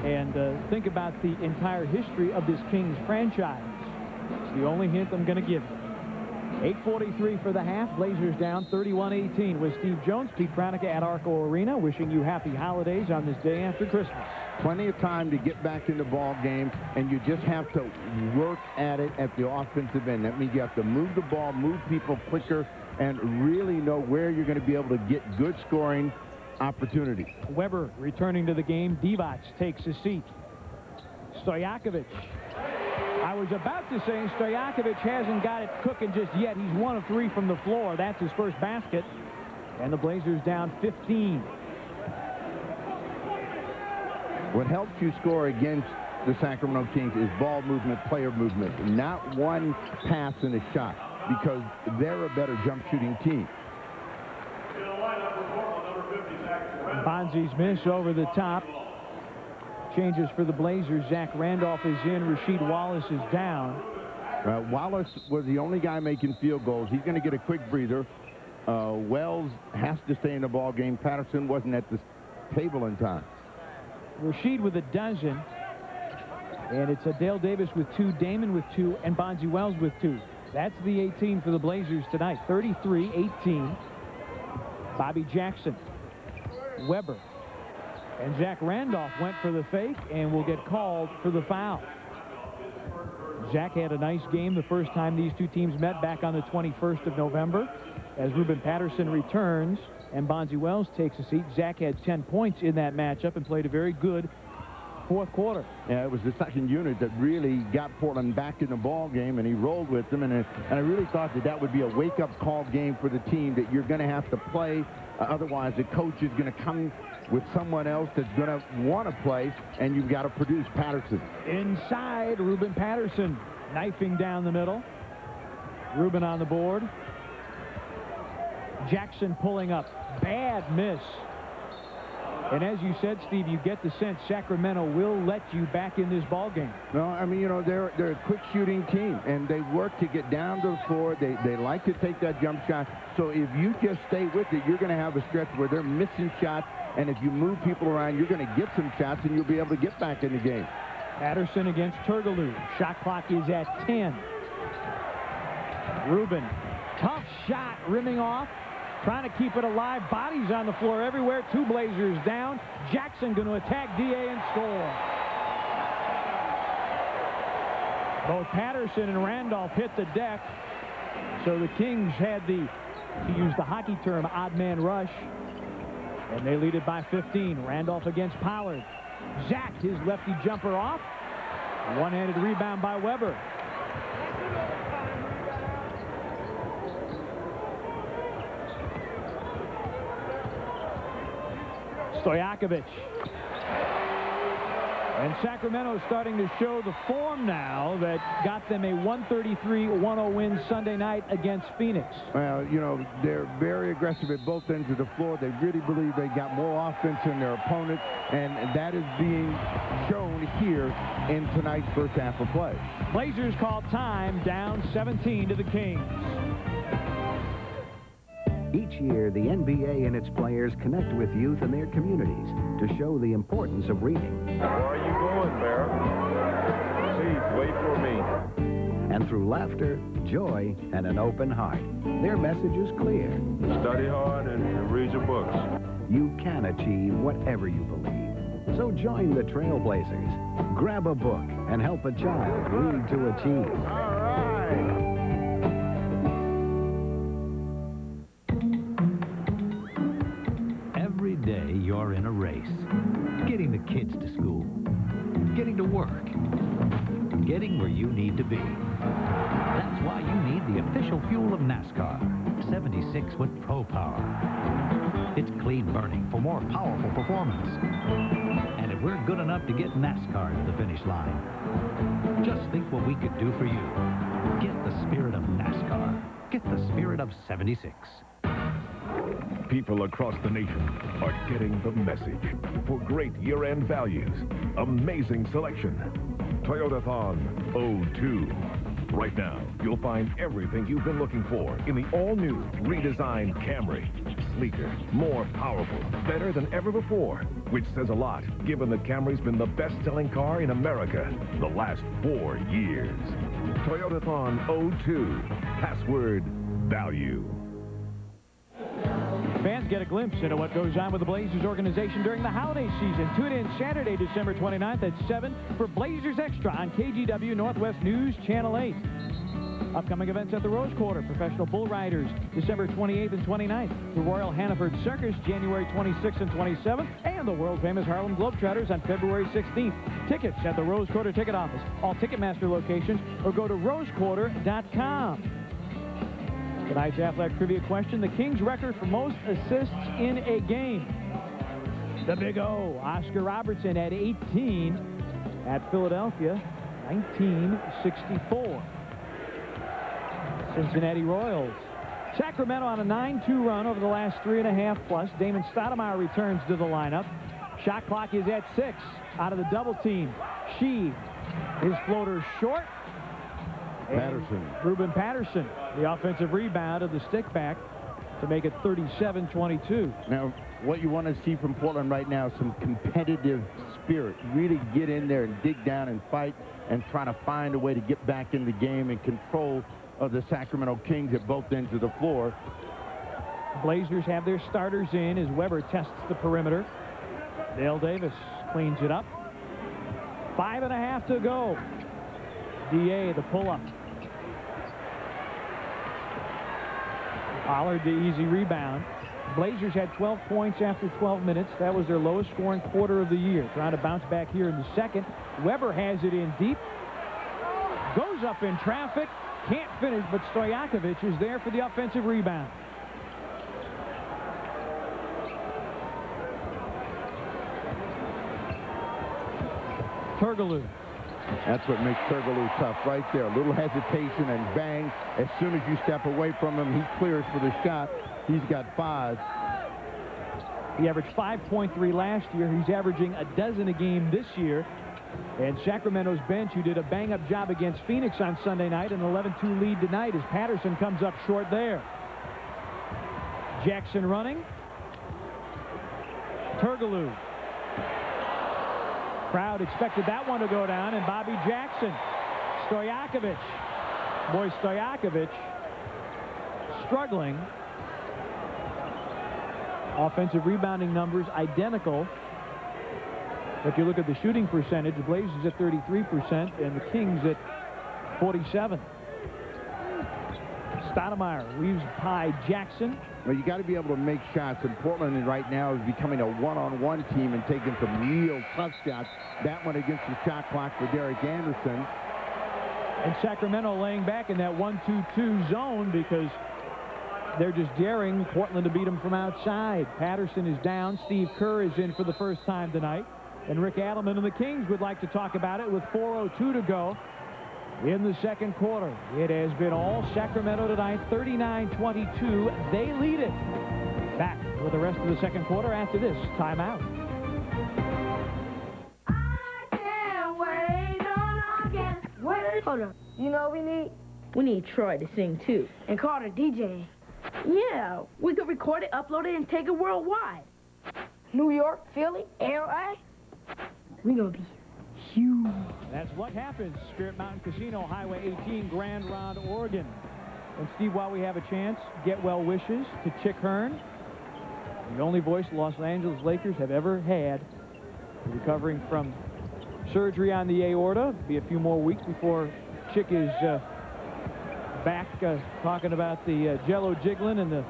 And think about the entire history of this Kings franchise. It's the only hint I'm going to give you. 8:43 for the half. Blazers down 31-18 with Steve Jones, Pete Pranica at Arco Arena, wishing you happy holidays on this day after Christmas. Plenty of time to get back in the ball game, and you just have to work at it at the offensive end. That means you have to move the ball, move people quicker, and really know where you're going to be able to get good scoring opportunity. Weber returning to the game. Divac takes his seat. Stojakovic I was about to say Stojakovic hasn't got it cooking just yet. He's 1 of 3 from the floor. That's his first basket. And the Blazers down 15. What helps you score against the Sacramento Kings is ball movement, player movement, not one pass and a shot, because they're a better jump shooting team. Bonzi's miss over the top. Changes for the Blazers. Zach Randolph is in. Rasheed Wallace is down. Wallace was the only guy making field goals. He's going to get a quick breather. Wells has to stay in the ball game. Patterson wasn't at the table in time. Rasheed with a dozen. And it's Dale Davis with 2, Damon with 2, and Bonzi Wells with 2. That's the 18 for the Blazers tonight. 33-18. Bobby Jackson, Weber, and Zach Randolph went for the fake and will get called for the foul. Zach had a nice game the first time these two teams met back on the 21st of November. As Ruben Patterson returns and Bonzi Wells takes a seat, Zach had 10 points in that matchup and played a very good fourth quarter. Yeah, it was the second unit that really got Portland back in the ball game, and he rolled with them. And I really thought that would be a wake-up call game for the team, that you're going to have to play. Otherwise, the coach is going to come with someone else that's going to want to play, and you've got to produce. Patterson. Inside, Ruben Patterson knifing down the middle. Ruben on the board. Jackson pulling up. Bad miss. And as you said, Steve, you get the sense Sacramento will let you back in this ball game. No, I mean, you know, they're a quick shooting team, and they work to get down to the floor. They like to take that jump shot. So if you just stay with it, you're going to have a stretch where they're missing shots, and if you move people around, you're going to get some shots, and you'll be able to get back in the game. Patterson against Turgaloo. Shot clock is at 10. Ruben, tough shot, rimming off. Trying to keep it alive. Bodies on the floor everywhere. 2 Blazers down. Jackson going to attack DA and score. Both Patterson and Randolph hit the deck. So the Kings had to use the hockey term, odd man rush. And they lead it by 15. Randolph against Pollard. Zach, his lefty jumper off. One-handed rebound by Weber. Stojakovic. And Sacramento starting to show the form now that got them a 133-1-0 win Sunday night against Phoenix. Well, you know, they're very aggressive at both ends of the floor. They really believe they got more offense than their opponent, and that is being shown here in tonight's first half of play. Blazers call time, down 17 to the Kings. Each year, the NBA and its players connect with youth in their communities to show the importance of reading. Where are you going, Bear? Please, wait for me. And through laughter, joy, and an open heart, their message is clear. Study hard and read your books. You can achieve whatever you believe. So join the Trailblazers. Grab a book and help a child read to achieve. All right. You're in a race. Getting the kids to school. Getting to work. Getting where you need to be. That's why you need the official fuel of NASCAR. 76-foot Pro Power. It's clean burning for more powerful performance. And if we're good enough to get NASCAR to the finish line, just think what we could do for you. Get the spirit of NASCAR. Get the spirit of 76. People across the nation are getting the message. For great year-end values, amazing selection, Toyotathon 02. Right now, you'll find everything you've been looking for in the all-new, redesigned Camry. Sleeker, more powerful, better than ever before, which says a lot, given that Camry's been the best-selling car in America the last 4 years. Toyotathon 02. Password value. Fans get a glimpse into what goes on with the Blazers organization during the holiday season. Tune in Saturday, December 29th at 7 for Blazers Extra on KGW Northwest News Channel 8. Upcoming events at the Rose Quarter: Professional Bull Riders, December 28th and 29th. The Royal Hannaford Circus, January 26th and 27th. And the world-famous Harlem Globetrotters on February 16th. Tickets at the Rose Quarter ticket office, all Ticketmaster locations, or go to rosequarter.com. Tonight's athletic trivia question: the Kings' record for most assists in a game. The Big O, Oscar Robertson, had 18 at Philadelphia, 1964. Cincinnati Royals. Sacramento on a 9-2 run over the last 3.5 plus. Damon Stoudamire returns to the lineup. Shot clock is at 6 out of the double team. His floater short. Patterson. Ruben Patterson, the offensive rebound of the stick back to make it 37-22. Now, what you want to see from Portland right now is some competitive spirit. Really get in there and dig down and fight and try to find a way to get back in the game and control of the Sacramento Kings at both ends of the floor. Blazers have their starters in as Weber tests the perimeter. Dale Davis cleans it up. 5.5 to go. DA, the pull-up. Pollard, the easy rebound. Blazers had 12 points after 12 minutes. That was their lowest scoring quarter of the year. Trying to bounce back here in the second. Weber has it in deep. Goes up in traffic. Can't finish, but Stojakovic is there for the offensive rebound. Turkoglu. That's what makes Turkoglu tough right there. A little hesitation and bang. As soon as you step away from him, he clears for the shot. He's got 5. He averaged 5.3 last year. He's averaging a dozen a game this year. And Sacramento's bench, who did a bang-up job against Phoenix on Sunday night, an 11-2 lead tonight as Patterson comes up short there. Jackson running. Turkoglu. Crowd expected that one to go down, and Bobby Jackson. Stojakovic. Boy, Stojakovic struggling. Offensive rebounding numbers identical. If you look at the shooting percentage, the Blazers at 33% and the Kings at 47%. Stoudamire weaves by Jackson. Well, you got to be able to make shots, and Portland right now is becoming a one-on-one team and taking some real tough shots. That one against the shot clock for Derek Anderson. And Sacramento laying back in that 1-2-2 zone because they're just daring Portland to beat them from outside. Patterson is down. Steve Kerr is in for the first time tonight. And Rick Adelman and the Kings would like to talk about it with 4:02 to go in the second quarter. It has been all Sacramento tonight, 39-22. They lead it. Back with the rest of the second quarter after this timeout. Hold on. You know what we need? We need Troy to sing, too. And Carter DJ. Yeah, we could record it, upload it, and take it worldwide. New York, Philly, LA. We're going to be huge. That's what happens. Spirit Mountain Casino, Highway 18, Grand Ronde, Oregon. And Steve, while we have a chance, get well wishes to Chick Hearn, the only voice the Los Angeles Lakers have ever had. Recovering from surgery on the aorta. Be a few more weeks before Chick is back talking about the jello jiggling and the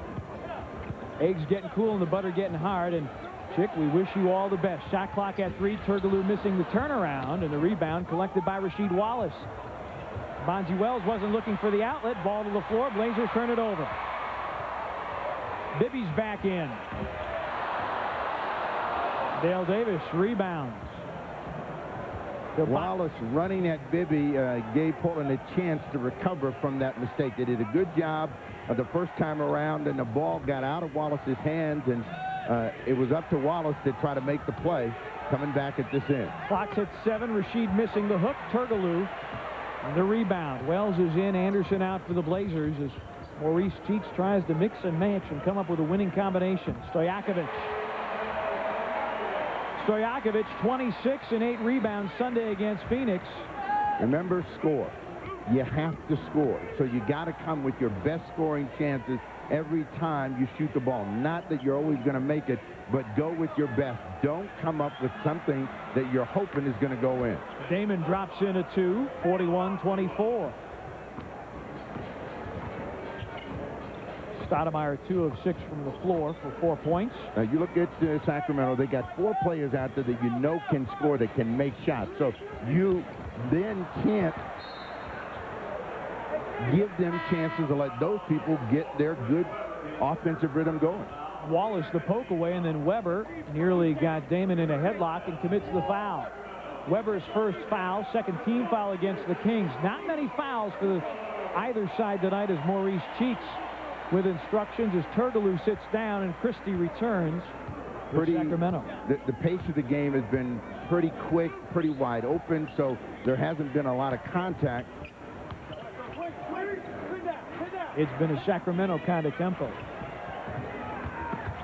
eggs getting cool and the butter getting hard. And Chick, we wish you all the best. Shot clock at 3. Turkoglu missing the turnaround, and the rebound collected by Rasheed Wallace. Bonzi Wells wasn't looking for the outlet. Ball to the floor. Blazers turn it over. Bibby's back in. Dale Davis rebounds. Wallace running at Bibby gave Portland a chance to recover from that mistake. They did a good job the first time around, and the ball got out of Wallace's hands, and it was up to Wallace to try to make the play coming back at this end. Clock's at 7. Rasheed missing the hook. Turkoglu the rebound. Wells is in. Anderson out for the Blazers as Maurice Cheeks tries to mix and match and come up with a winning combination. Stojakovic. 26 and 8 rebounds Sunday against Phoenix. Remember, score. You have to score. So you got to come with your best scoring chances every time you shoot the ball. Not that you're always going to make it, but go with your best. Don't come up with something that you're hoping is going to go in. Damon drops in a 2, 41-24. Stoudamire 2 of 6 from the floor for 4 points. Now, you look at Sacramento, they got 4 players out there that you know can score, that can make shots. So you then can't give them chances to let those people get their good offensive rhythm going. Wallace the poke away, and then Weber nearly got Damon in a headlock and commits the foul. Weber's first foul, second team foul against the Kings. Not many fouls for either side tonight as Maurice Cheeks with instructions as Turgaloo sits down and Christie returns for Sacramento. The pace of the game has been pretty quick, pretty wide open, so there hasn't been a lot of contact. It's been a Sacramento kind of tempo.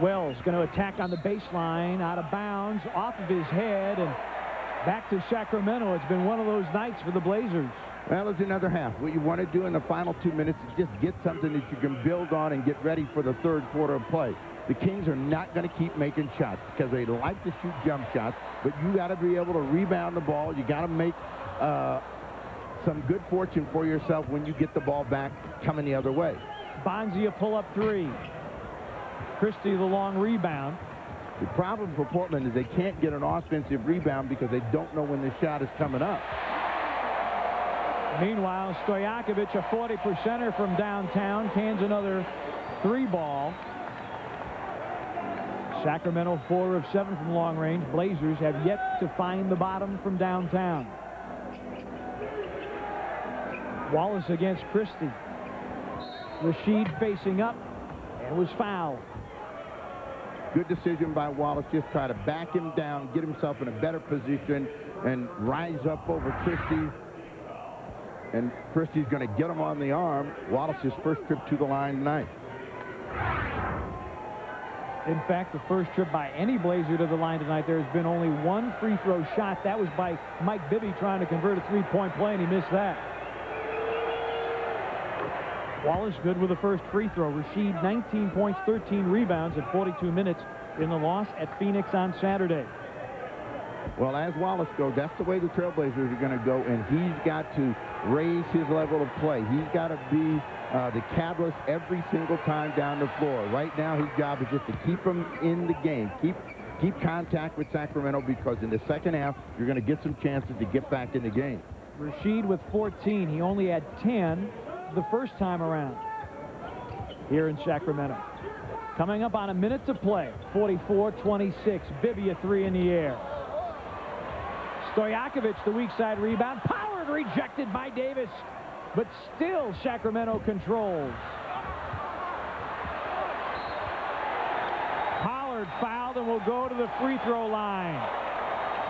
Wells going to attack on the baseline, out of bounds, off of his head, and back to Sacramento. It's been one of those nights for the Blazers. Well, it's another half. What you want to do in the final 2 minutes is just get something that you can build on and get ready for the third quarter of play. The Kings are not going to keep making shots because they like to shoot jump shots, but you got to be able to rebound the ball. You got to make some good fortune for yourself when you get the ball back coming the other way. Bonzi a pull-up 3. Christie the long rebound. The problem for Portland is they can't get an offensive rebound because they don't know when the shot is coming up. Meanwhile, Stojakovic, a 40%er from downtown, cans another 3-ball. Sacramento 4 of 7 from long range. Blazers have yet to find the bottom from downtown. Wallace against Christie. Rashid facing up and was fouled. Good decision by Wallace. Just try to back him down, get himself in a better position, and rise up over Christie. And Christie's going to get him on the arm. Wallace's first trip to the line tonight. In fact, the first trip by any Blazer to the line tonight, there has been only one free throw shot. That was by Mike Bibby trying to convert a 3-point play, and he missed that. Wallace good with the first free throw. Rashid 19 points, 13 rebounds at 42 minutes in the loss at Phoenix on Saturday. Well, as Wallace goes, that's the way the Trailblazers are going to go, and he's got to raise his level of play. He's got to be the catalyst every single time down the floor. Right now, his job is just to keep him in the game, keep contact with Sacramento, because in the second half, you're going to get some chances to get back in the game. Rashid with 14. He only had 10 the first time around here in Sacramento. Coming up on a minute to play, 44-26. Bibby a 3 in the air. Stojakovic, the weak side rebound. Pollard rejected by Davis, but still Sacramento controls. Pollard fouled and will go to the free throw line.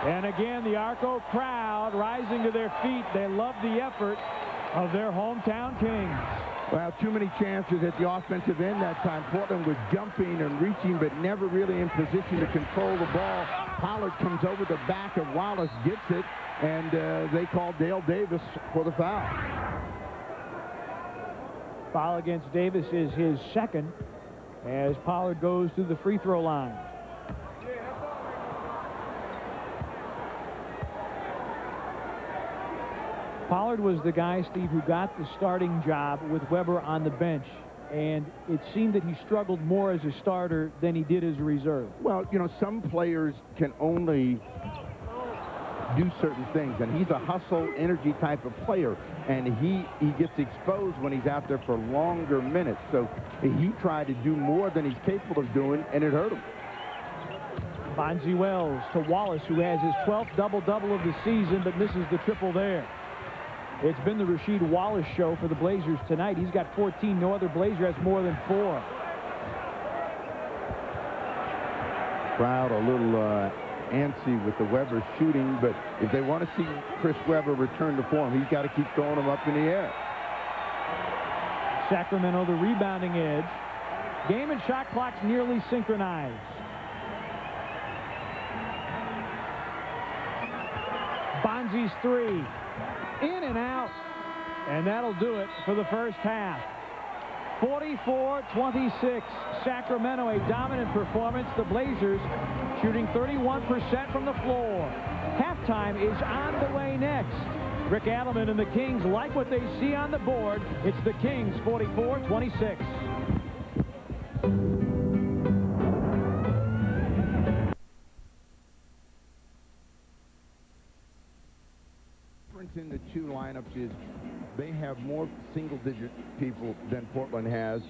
And again, the Arco crowd rising to their feet. They love the effort of their hometown Kings. Well, too many chances at the offensive end that time. Portland was jumping and reaching, but never really in position to control the ball. Pollard comes over the back of Wallace, gets it, and they call Dale Davis for the foul. Foul against Davis is his second as Pollard goes to the free throw line. Pollard was the guy, Steve, who got the starting job with Weber on the bench, and it seemed that he struggled more as a starter than he did as a reserve. Well, you know, some players can only do certain things, and he's a hustle, energy type of player, and he gets exposed when he's out there for longer minutes. So he tried to do more than he's capable of doing, and it hurt him. Bonzi Wells to Wallace, who has his 12th double-double of the season, but misses the triple there. It's been the Rasheed Wallace show for the Blazers tonight. He's got 14. No other Blazer has more than 4. Crowd a little antsy with the Weber shooting, but if they want to see Chris Weber return to form, he's got to keep throwing them up in the air. Sacramento, the rebounding edge. Game and shot clocks nearly synchronized. Bonzi's 3. In and out, and that'll do it for the first half. 44-26. Sacramento, a dominant performance. The Blazers shooting 31% from the floor. Halftime is on the way next. Rick Adelman and the Kings like what they see on the board. It's the Kings 44-26. In the two lineups is they have more single-digit people than Portland has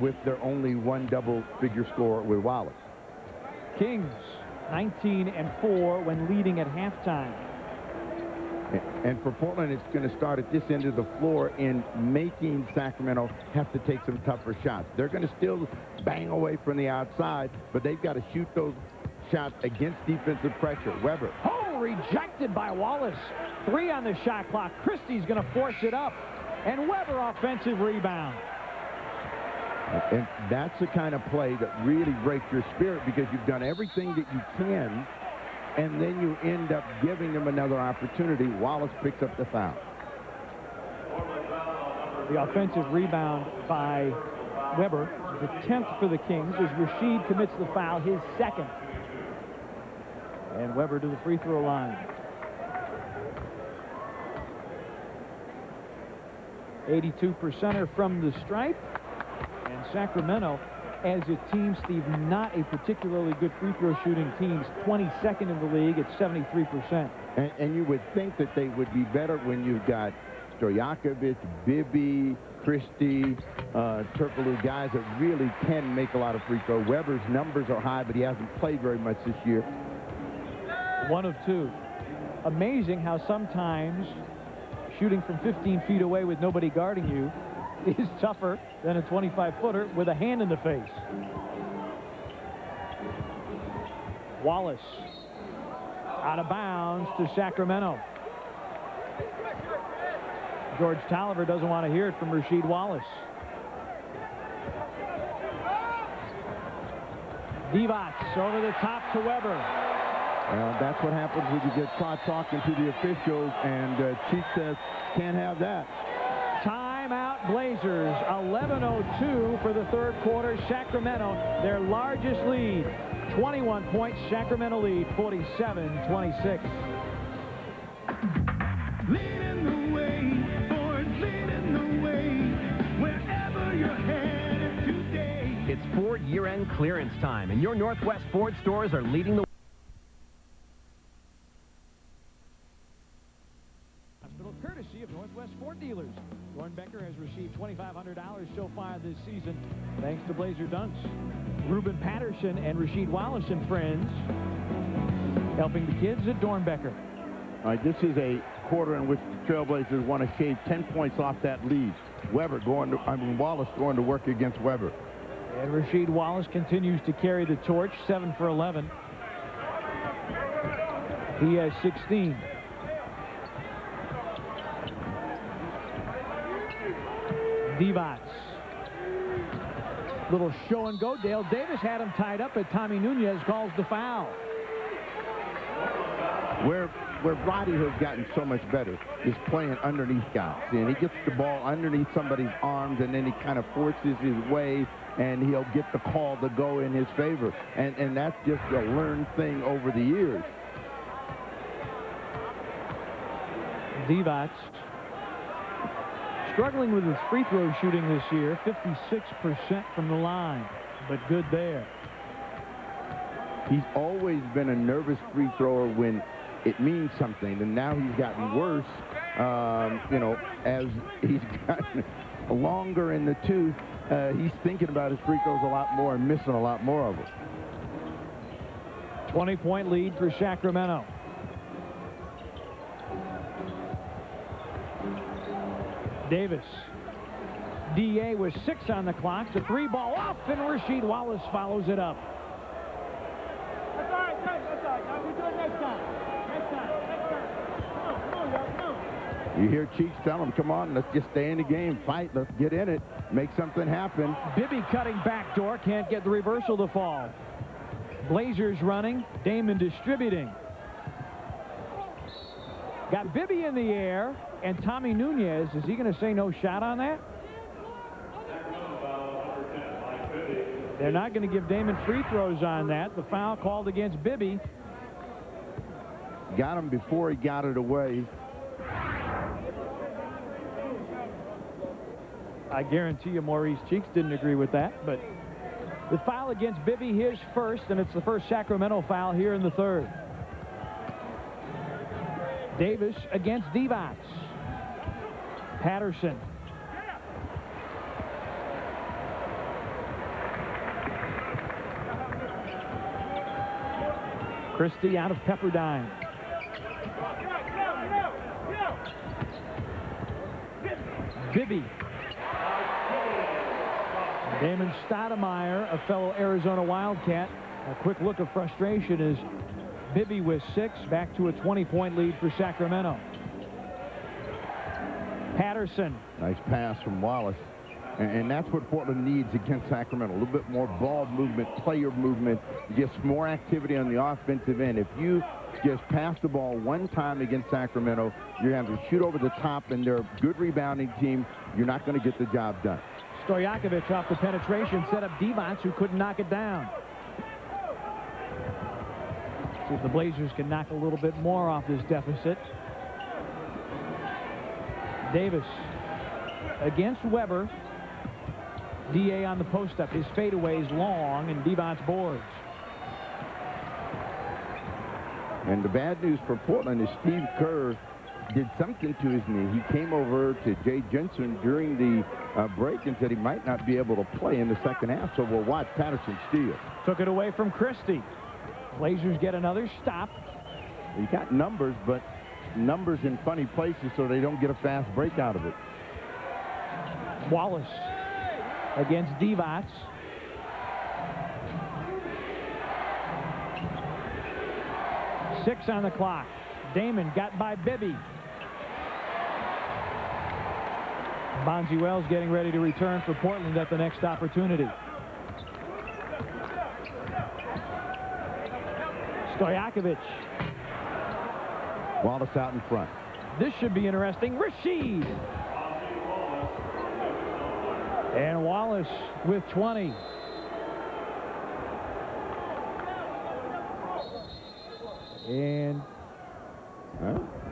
with their only one double-figure score with Wallace. Kings 19-4 when leading at halftime. And for Portland, it's going to start at this end of the floor in making Sacramento have to take some tougher shots. They're going to still bang away from the outside, but they've got to shoot those shots against defensive pressure. Weber. Oh, rejected by Wallace. 3 on the shot clock. Christie's going to force it up. And Weber offensive rebound. And that's the kind of play that really breaks your spirit because you've done everything that you can, and then you end up giving them another opportunity. Wallace picks up the foul. The offensive rebound by Weber, the 10th for the Kings, as Rasheed commits the foul, his second. And Weber to the free throw line. 82%er from the stripe. And Sacramento, as a team, Steve, not a particularly good free throw shooting team. 22nd in the league at 73%. And you would think that they would be better when you've got Stojakovic, Bibby, Christie, Turkoglu, guys that really can make a lot of free throw. Weber's numbers are high, but he hasn't played very much this year. 1 of 2. Amazing how sometimes shooting from 15 feet away with nobody guarding you is tougher than a 25-footer with a hand in the face. Wallace out of bounds to Sacramento. George Tolliver doesn't want to hear it from Rasheed Wallace. Divac over the top to Weber. That's what happens when you get caught talking to the officials, and Chief says, can't have that. Timeout Blazers. 11:02 for the third quarter. Sacramento, their largest lead. 21 points. Sacramento lead 47-26. Leading the way, Ford, leading the way, wherever you're headed today. It's Ford year-end clearance time, and your Northwest Ford stores are leading the way. Courtesy of Northwest Ford dealers. Dornbecker has received $2,500 so far this season, thanks to Blazer Dunks. Ruben Patterson and Rasheed Wallace and friends helping the kids at Dornbecker. All right, this is a quarter in which the Trailblazers want to shave 10 points off that lead. Wallace going to work against Weber. And Rasheed Wallace continues to carry the torch, 7 for 11. He has 16. Divac. Little show and go. Dale Davis had him tied up, but Tommy Nunez calls the foul. Where Roddy has gotten so much better is playing underneath guys. And he gets the ball underneath somebody's arms, and then he kind of forces his way, and he'll get the call to go in his favor. And that's just a learned thing over the years. Divac struggling with his free throw shooting this year, 56% from the line, but good there. He's always been a nervous free thrower when it means something, and now he's gotten worse, you know, as he's gotten longer in the tooth. He's thinking about his free throws a lot more and missing a lot more of them. 20-point lead for Sacramento. Davis. DA with 6 on the clock. The 3-ball off, and Rasheed Wallace follows it up. That's all right, guys. That's all right. Now we do it next time. Next time. Come on. You hear Cheeks tell him, come on, let's just stay in the game, fight, let's get in it, make something happen. Bibby cutting backdoor, can't get the reversal to fall. Blazers running, Damon distributing. Got Bibby in the air, and Tommy Nunez, is he going to say no shot on that? They're not going to give Damon free throws on that. The foul called against Bibby. Got him before he got it away. I guarantee you Maurice Cheeks didn't agree with that, but The foul against Bibby, his first, and it's the first Sacramento foul here in the third. Davis against Divac. Patterson. Christie out of Pepperdine. Bibby. Damon Stoudamire, a fellow Arizona Wildcat. A quick look of frustration as Bibby with 6, back to a 20-point lead for Sacramento. Patterson. Nice pass from Wallace. And that's what Portland needs against Sacramento. A little bit more ball movement, player movement, just more activity on the offensive end. If you just pass the ball one time against Sacramento, you're going to have to shoot over the top, and they're a good rebounding team. You're not going to get the job done. Stojakovic off the penetration, set up Divac, who couldn't knock it down. See if the Blazers can knock a little bit more off this deficit. Davis against Weber. DA on the post-up. His fadeaway is long, and Divac boards. And the bad news for Portland is Steve Kerr did something to his knee. He came over to Jay Jensen during the break and said he might not be able to play in the second half, so we'll watch Patterson steal. Took it away from Christie. Blazers get another stop. You got numbers, but numbers in funny places so they don't get a fast break out of it. Wallace against Divac. Six on the clock. Damon got by Bibby. Bonzi Wells getting ready to return for Portland at the next opportunity. Stojakovic. Wallace out in front. This should be interesting. Rashid. And Wallace with 20. And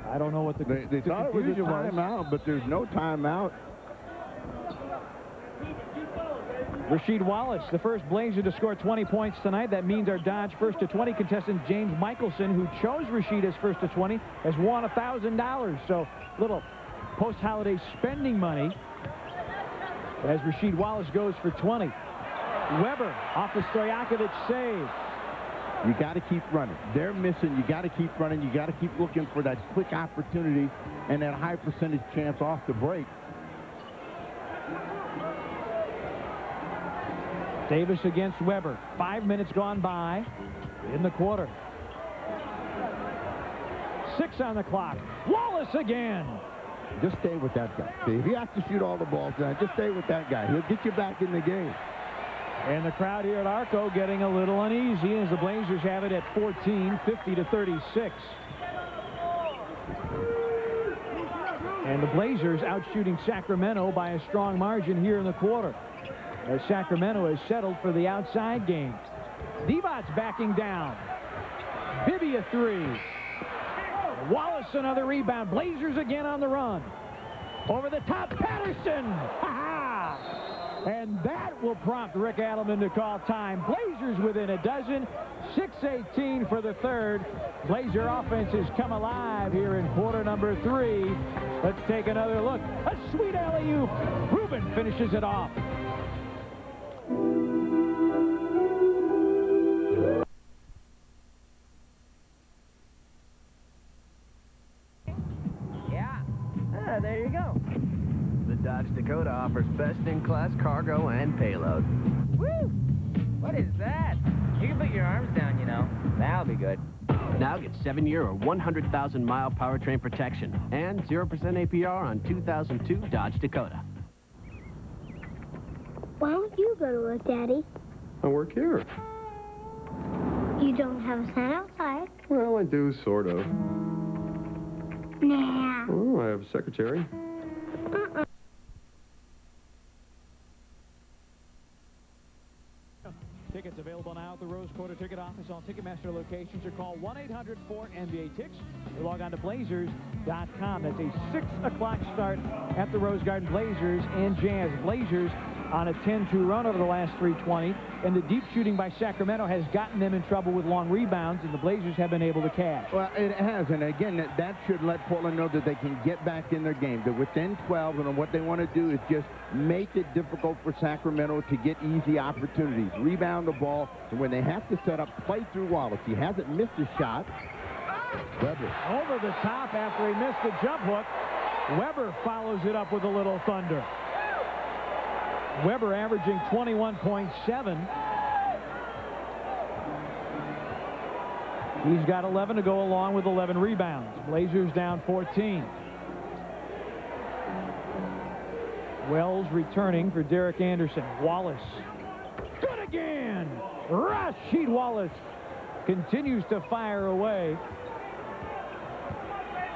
I don't know what the They thought it was a timeout, but there's no timeout. Rasheed Wallace, the first Blazer to score 20 points tonight. That means our Dodge first to 20 contestant James Michelson, who chose Rasheed as first to 20, has won $1,000. So little post-holiday spending money as Rasheed Wallace goes for 20. Weber off the Stojakovic save. You got to keep running. They're missing. You got to keep running. You got to keep looking for that quick opportunity and that high percentage chance off the break. Davis against Weber. 5 minutes gone by in the quarter. 6 on the clock. Wallace again. Just stay with that guy. See, if you have to shoot all the balls down, just stay with that guy. He'll get you back in the game. And the crowd here at Arco getting a little uneasy as the Blazers have it at 14, 50-36. And the Blazers out shooting Sacramento by a strong margin here in the quarter, as Sacramento has settled for the outside game. Divac's backing down. Bibby a 3. Wallace another rebound. Blazers again on the run. Over the top, Patterson. Ha-ha! And that will prompt Rick Adelman to call time. Blazers within a dozen. 6:18 for the third. Blazer offense has come alive here in quarter number 3. Let's take another look. A sweet alley-oop. Rubin finishes it off. Yeah. There you go. The Dodge Dakota offers best-in-class cargo and payload. Woo! What is that? You can put your arms down, you know. That'll be good. Now get 7-year or 100,000-mile powertrain protection and 0% APR on 2002 Dodge Dakota. Why don't you go to work, Daddy? I work here. You don't have a son outside. Well, I do, sort of. Nah. Oh, I have a secretary. Tickets available now at the Rose Quarter Ticket Office, on Ticketmaster locations, or call 1-800-4NBA-TICKS or log on to Blazers.com. That's a 6 o'clock start at the Rose Garden. Blazers and Jazz. Blazers on a 10-2 run over the last 320, and the deep shooting by Sacramento has gotten them in trouble with long rebounds, and the Blazers have been able to cash. Well, it has, and again, that should let Portland know that they can get back in their game. They're within 12, and what they want to do is just make it difficult for Sacramento to get easy opportunities. Rebound the ball, and when they have to set up, play through Wallace. He hasn't missed a shot. Weber. Over the top after he missed the jump hook. Weber follows it up with a little thunder. Weber averaging 21.7. He's got 11 to go along with 11 rebounds. Blazers down 14. Wells returning for Derek Anderson. Wallace. Good again! Rasheed Wallace continues to fire away.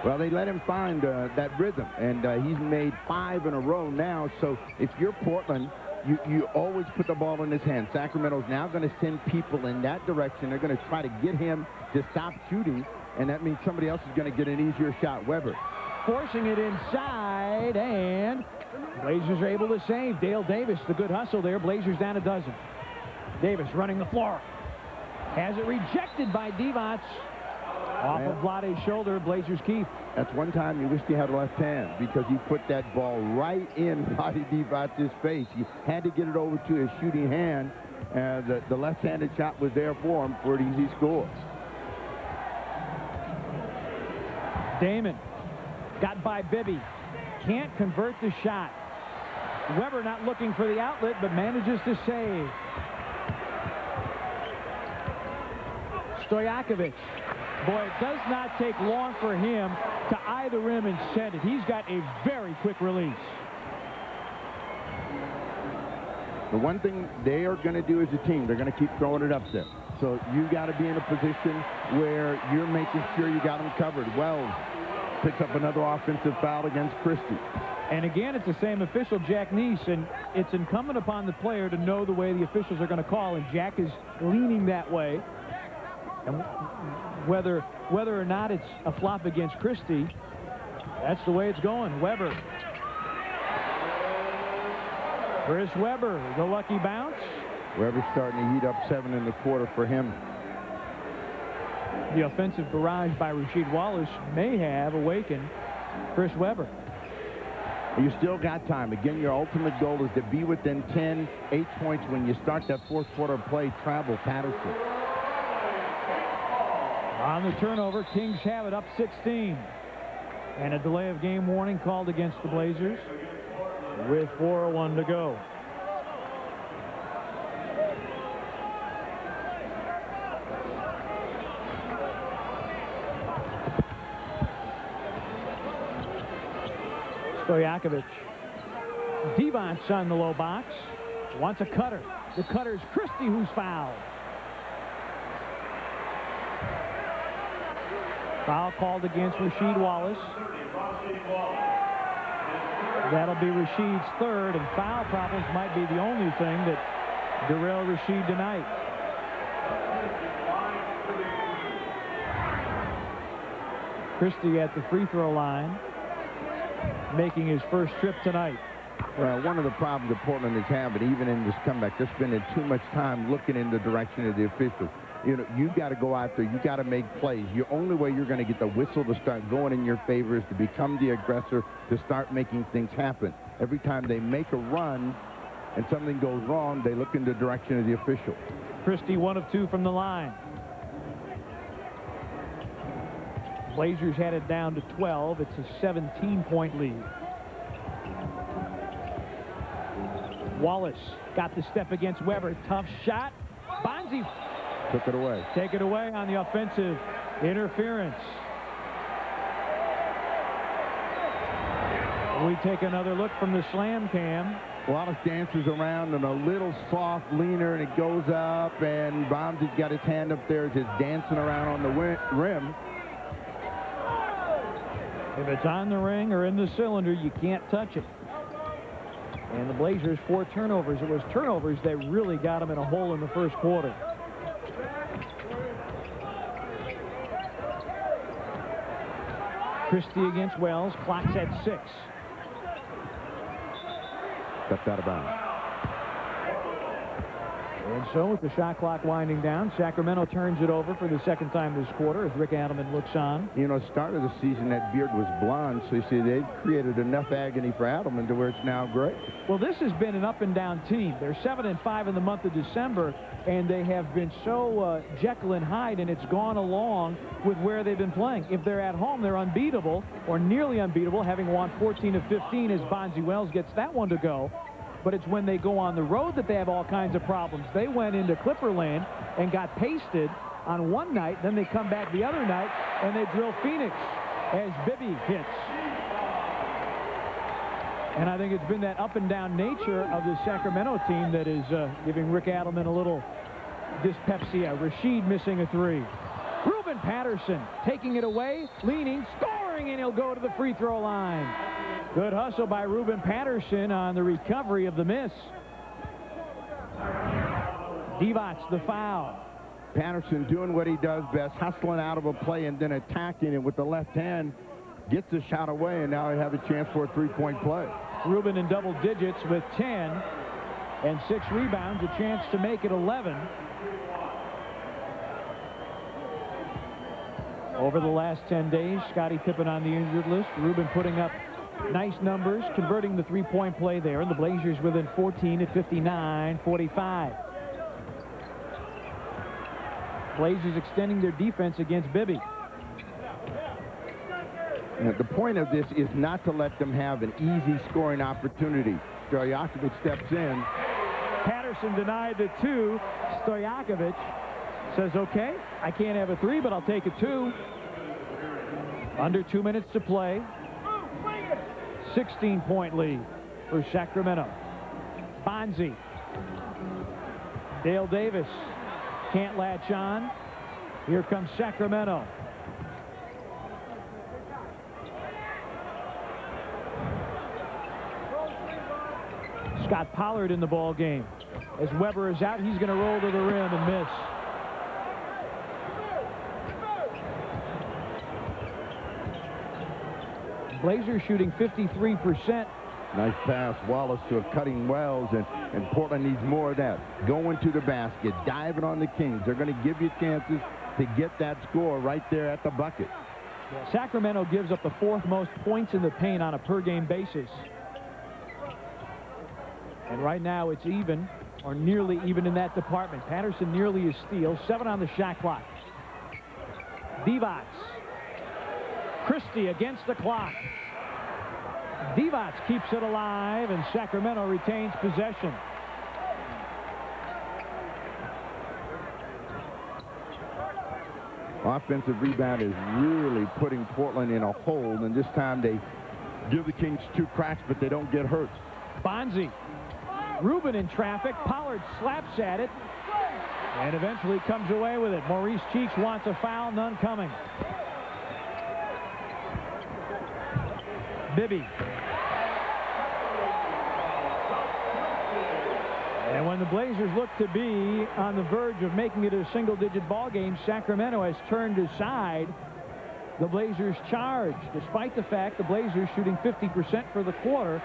Well, they let him find that rhythm, and he's made 5 in a row now. So if you're Portland, you always put the ball in his hand. Sacramento's now going to send people in that direction. They're going to try to get him to stop shooting, and that means somebody else is going to get an easier shot. Weber. Forcing it inside, and Blazers are able to save. Dale Davis, the good hustle there. Blazers down a dozen. Davis running the floor. Has it rejected by Divac. Off of Vlade's shoulder, Blazers keep. That's one time you wished he had a left hand, because he put that ball right in Vlade Divac's face. He had to get it over to his shooting hand, and the left-handed shot was there for him for an easy score. Damon got by Bibby. Can't convert the shot. Weber not looking for the outlet, but manages to save. Stojakovic. Boy, it does not take long for him to eye the rim and send it. He's got a very quick release. The one thing they are going to do as a team, they're going to keep throwing it up there. So you got to be in a position where you're making sure you got them covered. Wells picks up another offensive foul against Christie. And again, it's the same official, Jack Neese, and it's incumbent upon the player to know the way the officials are going to call, and Jack is leaning that way. And whether or not it's a flop against Christie, that's the way it's going. Weber. Chris Weber, the lucky bounce. Weber's starting to heat up 7 in the quarter for him. The offensive barrage by Rasheed Wallace may have awakened Chris Weber. You still got time. Again, your ultimate goal is to be within 10, 8 points when you start that fourth quarter play. Travel Patterson. On the turnover, Kings have it up 16. And a delay of game warning called against the Blazers with 4:01 to go. Stojakovic. Divac on the low box. Wants a cutter. The cutter's Christie, who's fouled. Foul called against Rasheed Wallace. That'll be Rasheed's third, and foul problems might be the only thing that derail Rasheed tonight. Christie at the free throw line, making his first trip tonight. Well, one of the problems that Portland is having, even in this comeback, they're spending too much time looking in the direction of the officials. You know, you got to go out there. You got to make plays. The only way you're going to get the whistle to start going in your favor is to become the aggressor, to start making things happen. Every time they make a run and something goes wrong, they look in the direction of the official. Christie 1 of 2 from the line. Blazers had it down to 12. It's a 17-point lead. Wallace got the step against Weber. Tough shot. Bonzi took it away. Take it away on the offensive interference. We take another look from the slam cam. Wallace dances around and a little soft leaner, and it goes up, and Bonzi's got his hand up there just dancing around on the rim. If it's on the ring or in the cylinder, you can't touch it. And the Blazers 4 turnovers. It was turnovers that really got them in a hole in the first quarter. Christie against Wells. Clock's at 6. Stepped out of bounds. And so with the shot clock winding down, Sacramento turns it over for the second time this quarter as Rick Adelman looks on. You know, start of the season, that beard was blonde, so you see they've created enough agony for Adelman to where it's now gray. Well, this has been an up-and-down team. They're 7-5 in the month of December, and they have been so Jekyll and Hyde, and it's gone along with where they've been playing. If they're at home, they're unbeatable, or nearly unbeatable, having won 14 of 15 as Bonzi Wells gets that one to go. But it's when they go on the road that they have all kinds of problems. They went into Clipperland and got pasted on one night. Then they come back the other night, and they drill Phoenix as Bibby hits. And I think it's been that up-and-down nature of the Sacramento team that is giving Rick Adelman a little dyspepsia. Rasheed missing a three. Ruben Patterson taking it away, leaning, scoring, and he'll go to the free throw line. Good hustle by Ruben Patterson on the recovery of the miss. Divac the foul. Patterson doing what he does best, hustling out of a play and then attacking it with the left hand. Gets the shot away, and now they have a chance for a three-point play. Ruben in double digits with 10 and 6 rebounds, a chance to make it 11. Over the last 10 days, Scottie Pippen on the injured list. Ruben putting up nice numbers, converting the three-point play there, and the Blazers within 14 at 59-45. Blazers extending their defense against Bibby. Now, the point of this is not to let them have an easy scoring opportunity. Stojakovic steps in. Patterson denied the two. Stojakovic says, okay, I can't have a three, but I'll take a two. Under 2 minutes to play. 16-point lead for Sacramento. Bonzi. Dale Davis can't latch on. Here comes Sacramento. Scott Pollard in the ball game. As Weber is out, he's going to roll to the rim and miss. Blazers shooting 53%. Nice pass, Wallace to a cutting Wells, and Portland needs more of that. Going to the basket, diving on the Kings. They're going to give you chances to get that score right there at the bucket. Sacramento gives up the 4th most points in the paint on a per-game basis. And right now it's even, or nearly even in that department. Patterson nearly a steal. 7 on the shot clock. Divac. Christie against the clock. Divac keeps it alive, and Sacramento retains possession. Offensive rebound is really putting Portland in a hold, and this time they give the Kings 2 cracks, but they don't get hurt. Bonzi. Ruben in traffic. Pollard slaps at it and eventually comes away with it. Maurice Cheeks wants a foul. None coming. Bibby. And when the Blazers look to be on the verge of making it a single-digit ball game, Sacramento has turned aside the Blazers' charge. Despite the fact the Blazers shooting 50% for the quarter,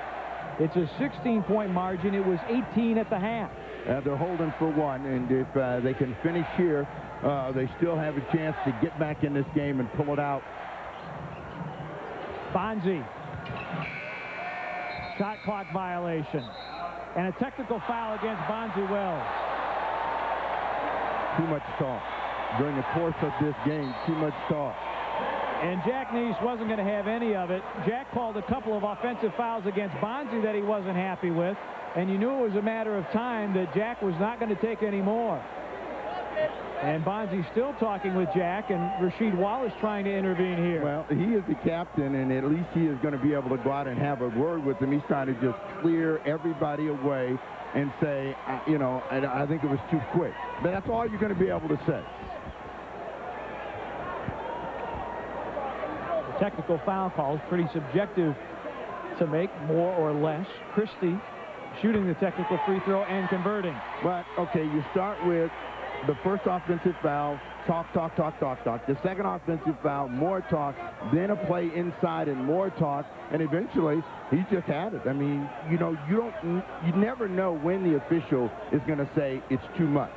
it's a 16-point margin. It was 18 at the half. They're holding for 1, and if they can finish here, they still have a chance to get back in this game and pull it out. Bonzi. Shot clock violation. And a technical foul against Bonzi Wells. Too much talk. During the course of this game, too much talk. And Jack Neese wasn't going to have any of it. Jack called a couple of offensive fouls against Bonzi that he wasn't happy with. And you knew it was a matter of time that Jack was not going to take any more. And Bonzi's still talking with Jack, and Rasheed Wallace trying to intervene here. Well, he is the captain, and at least he is going to be able to go out and have a word with him. He's trying to just clear everybody away and say, you know, I think it was too quick. But that's all you're going to be able to say. The technical foul call is pretty subjective to make, more or less. Christie shooting the technical free throw and converting. But, okay, you start with the first offensive foul, talk. The second offensive foul, more talk. Then a play inside and more talk. And eventually, he just had it. I mean, you know, you never know when the official is going to say it's too much.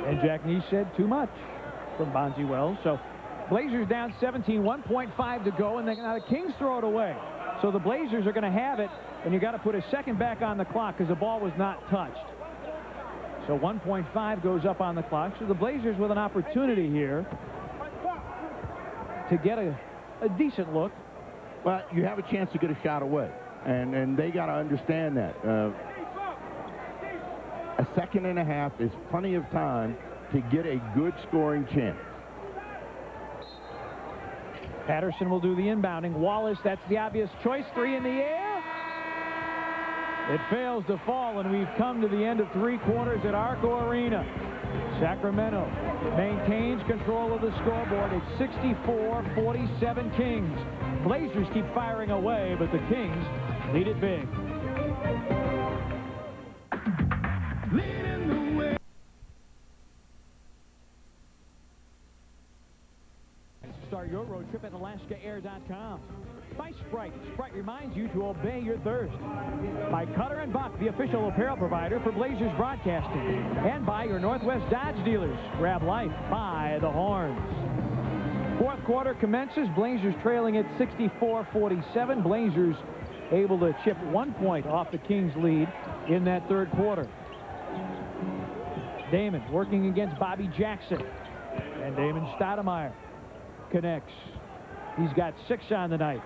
And Jack Neese said too much from Bonzi Wells. So Blazers down 17, 1.5 to go, and now the Kings throw it away. So the Blazers are going to have it, and you got to put a second back on the clock because the ball was not touched. So 1.5 goes up on the clock. So the Blazers with an opportunity here to get a decent look. Well, you have a chance to get a shot away, and they got to understand that. A second and a half is plenty of time to get a good scoring chance. Patterson will do the inbounding. Wallace, that's the obvious choice. Three in the air. It fails to fall, and we've come to the end of 3 quarters at Arco Arena. Sacramento maintains control of the scoreboard. It's 64-47 Kings. Blazers keep firing away, but the Kings lead it big. Start your road trip at AlaskaAir.com. By Sprite. Sprite reminds you to obey your thirst. By Cutter & Buck, the official apparel provider for Blazers broadcasting. And by your Northwest Dodge dealers. Grab life by the horns. Fourth quarter commences. Blazers trailing at 64-47. Blazers able to chip 1 point off the Kings lead in that third quarter. Damon working against Bobby Jackson. And Damon Stoudamire connects. He's got 6 on the night.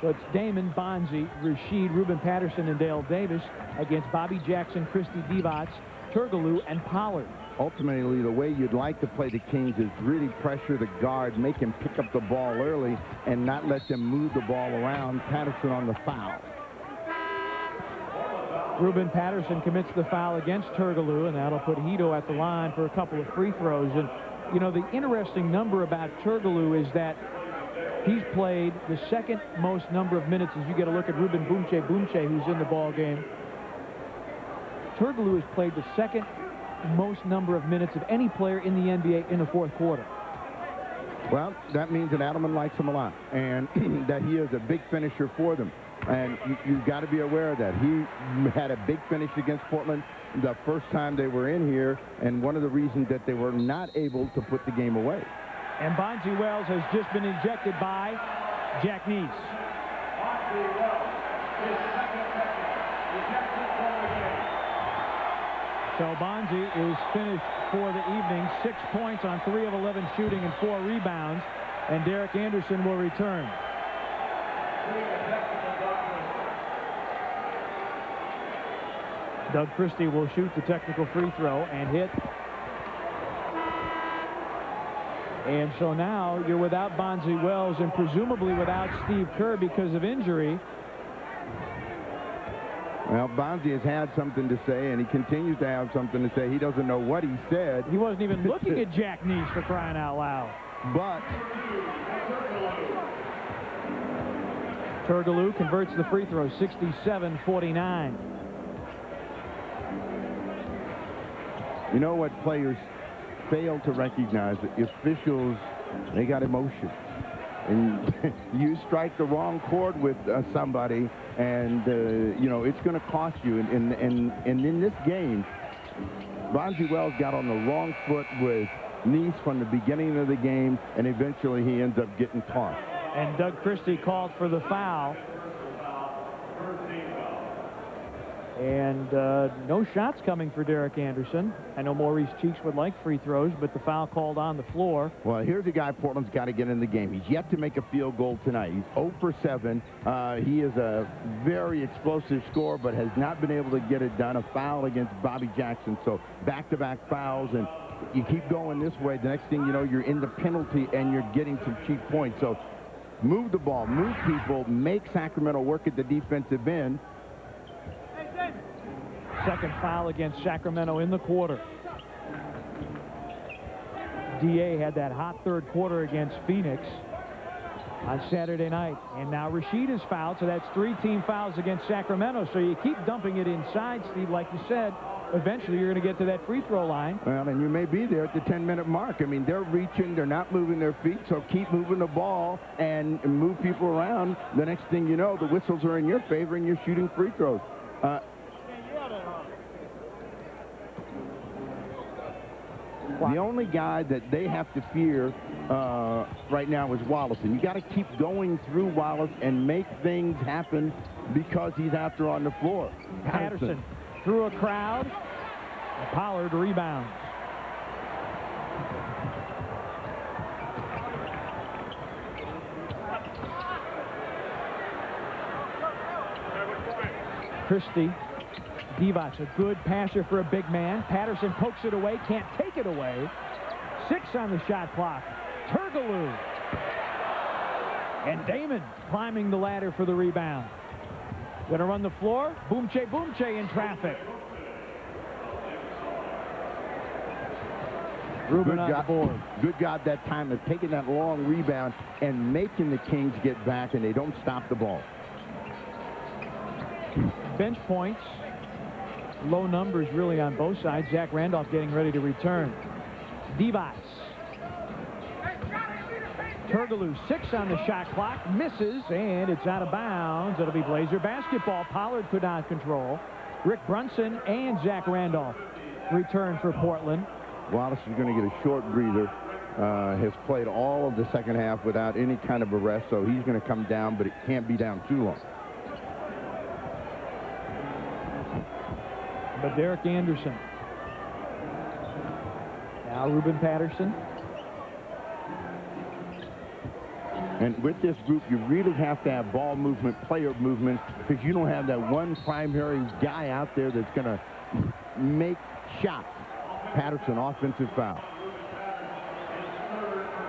So it's Damon, Bonzi, Rashid, Ruben Patterson, and Dale Davis against Bobby Jackson, Christie, Divac, Turgaloo, and Pollard. Ultimately, the way you'd like to play the Kings is really pressure the guard, make him pick up the ball early, and not let them move the ball around. Patterson on the foul. Ruben Patterson commits the foul against Turgaloo, and that'll put Hito at the line for a couple of free throws. And you know, the interesting number about Turgaloo is that he's played the second most number of minutes as you get a look at Ruben Bunche, who's in the ball game. Turgaloo has played the second most number of minutes of any player in the NBA in the fourth quarter. Well, that means that Adelman likes him a lot, and that he is a big finisher for them. And you've got to be aware of that. He had a big finish against Portland the first time they were in here, and one of the reasons that they were not able to put the game away. And Bonzi Wells has just been ejected by Jack Neese. So Bonzi is finished for the evening. 6 points on 3 of 11 shooting and 4 rebounds. And Derek Anderson will return. Doug Christie will shoot the technical free throw and hit. And so now you're without Bonzi Wells and presumably without Steve Kerr because of injury. Well, Bonzi has had something to say, and he continues to have something to say. He doesn't know what he said. He wasn't even looking at Jack Neese, for crying out loud. But Turgaloo converts the free throw, 67-49. You know what players fail to recognize? The officials, they got emotion. And you strike the wrong chord with somebody, and, you know, it's going to cost you. And in this game, Bonzi Wells got on the wrong foot with Neese from the beginning of the game, and eventually he ends up getting caught. And Doug Christie called for the foul. And no shots coming for Derek Anderson. I know Maurice Cheeks would like free throws, but the foul called on the floor. Well, here's a guy Portland's got to get in the game. He's yet to make a field goal tonight. He's 0 for 7. He is a very explosive scorer, but has not been able to get it done. A foul against Bobby Jackson. So back-to-back fouls, and you keep going this way. The next thing you know, you're in the penalty, and you're getting some cheap points. So move the ball, move people, make Sacramento work at the defensive end. Second foul against Sacramento in the quarter. DA had that hot third quarter against Phoenix. on Saturday night. And now Rasheed is fouled, so that's 3 team fouls against Sacramento. So you keep dumping it inside, Steve, like you said. Eventually, you're going to get to that free throw line. Well, and you may be there at the 10-minute mark. I mean, they're reaching. They're not moving their feet, so keep moving the ball and move people around. The next thing you know, the whistles are in your favor, and you're shooting free throws. The only guy that they have to fear right now is Wallace. And you got to keep going through Wallace and make things happen because he's out there on the floor. Patterson through a crowd. Pollard rebounds. Christie. Divac, a good passer for a big man. Patterson pokes it away, can't take it away. 6 on the shot clock. Turgaloo. And Damon climbing the ladder for the rebound. Gonna run the floor. Boomche in traffic. Rubin on the board. Good job that time of taking that long rebound and making the Kings get back, and they don't stop the ball. Bench points. Low numbers really on both sides. Zach Randolph getting ready to return. Divac. Turgaloo, 6 on the shot clock, misses, and it's out of bounds. It'll be Blazer basketball. Pollard could not control. Rick Brunson and Zach Randolph return for Portland. Wallace is going to get a short breather. Has played all of the second half without any kind of a rest, so he's going to come down, but it can't be down too long. But Derek Anderson. Now Ruben Patterson. And with this group, you really have to have ball movement, player movement, because you don't have that one primary guy out there that's going to make shots. Patterson, offensive foul.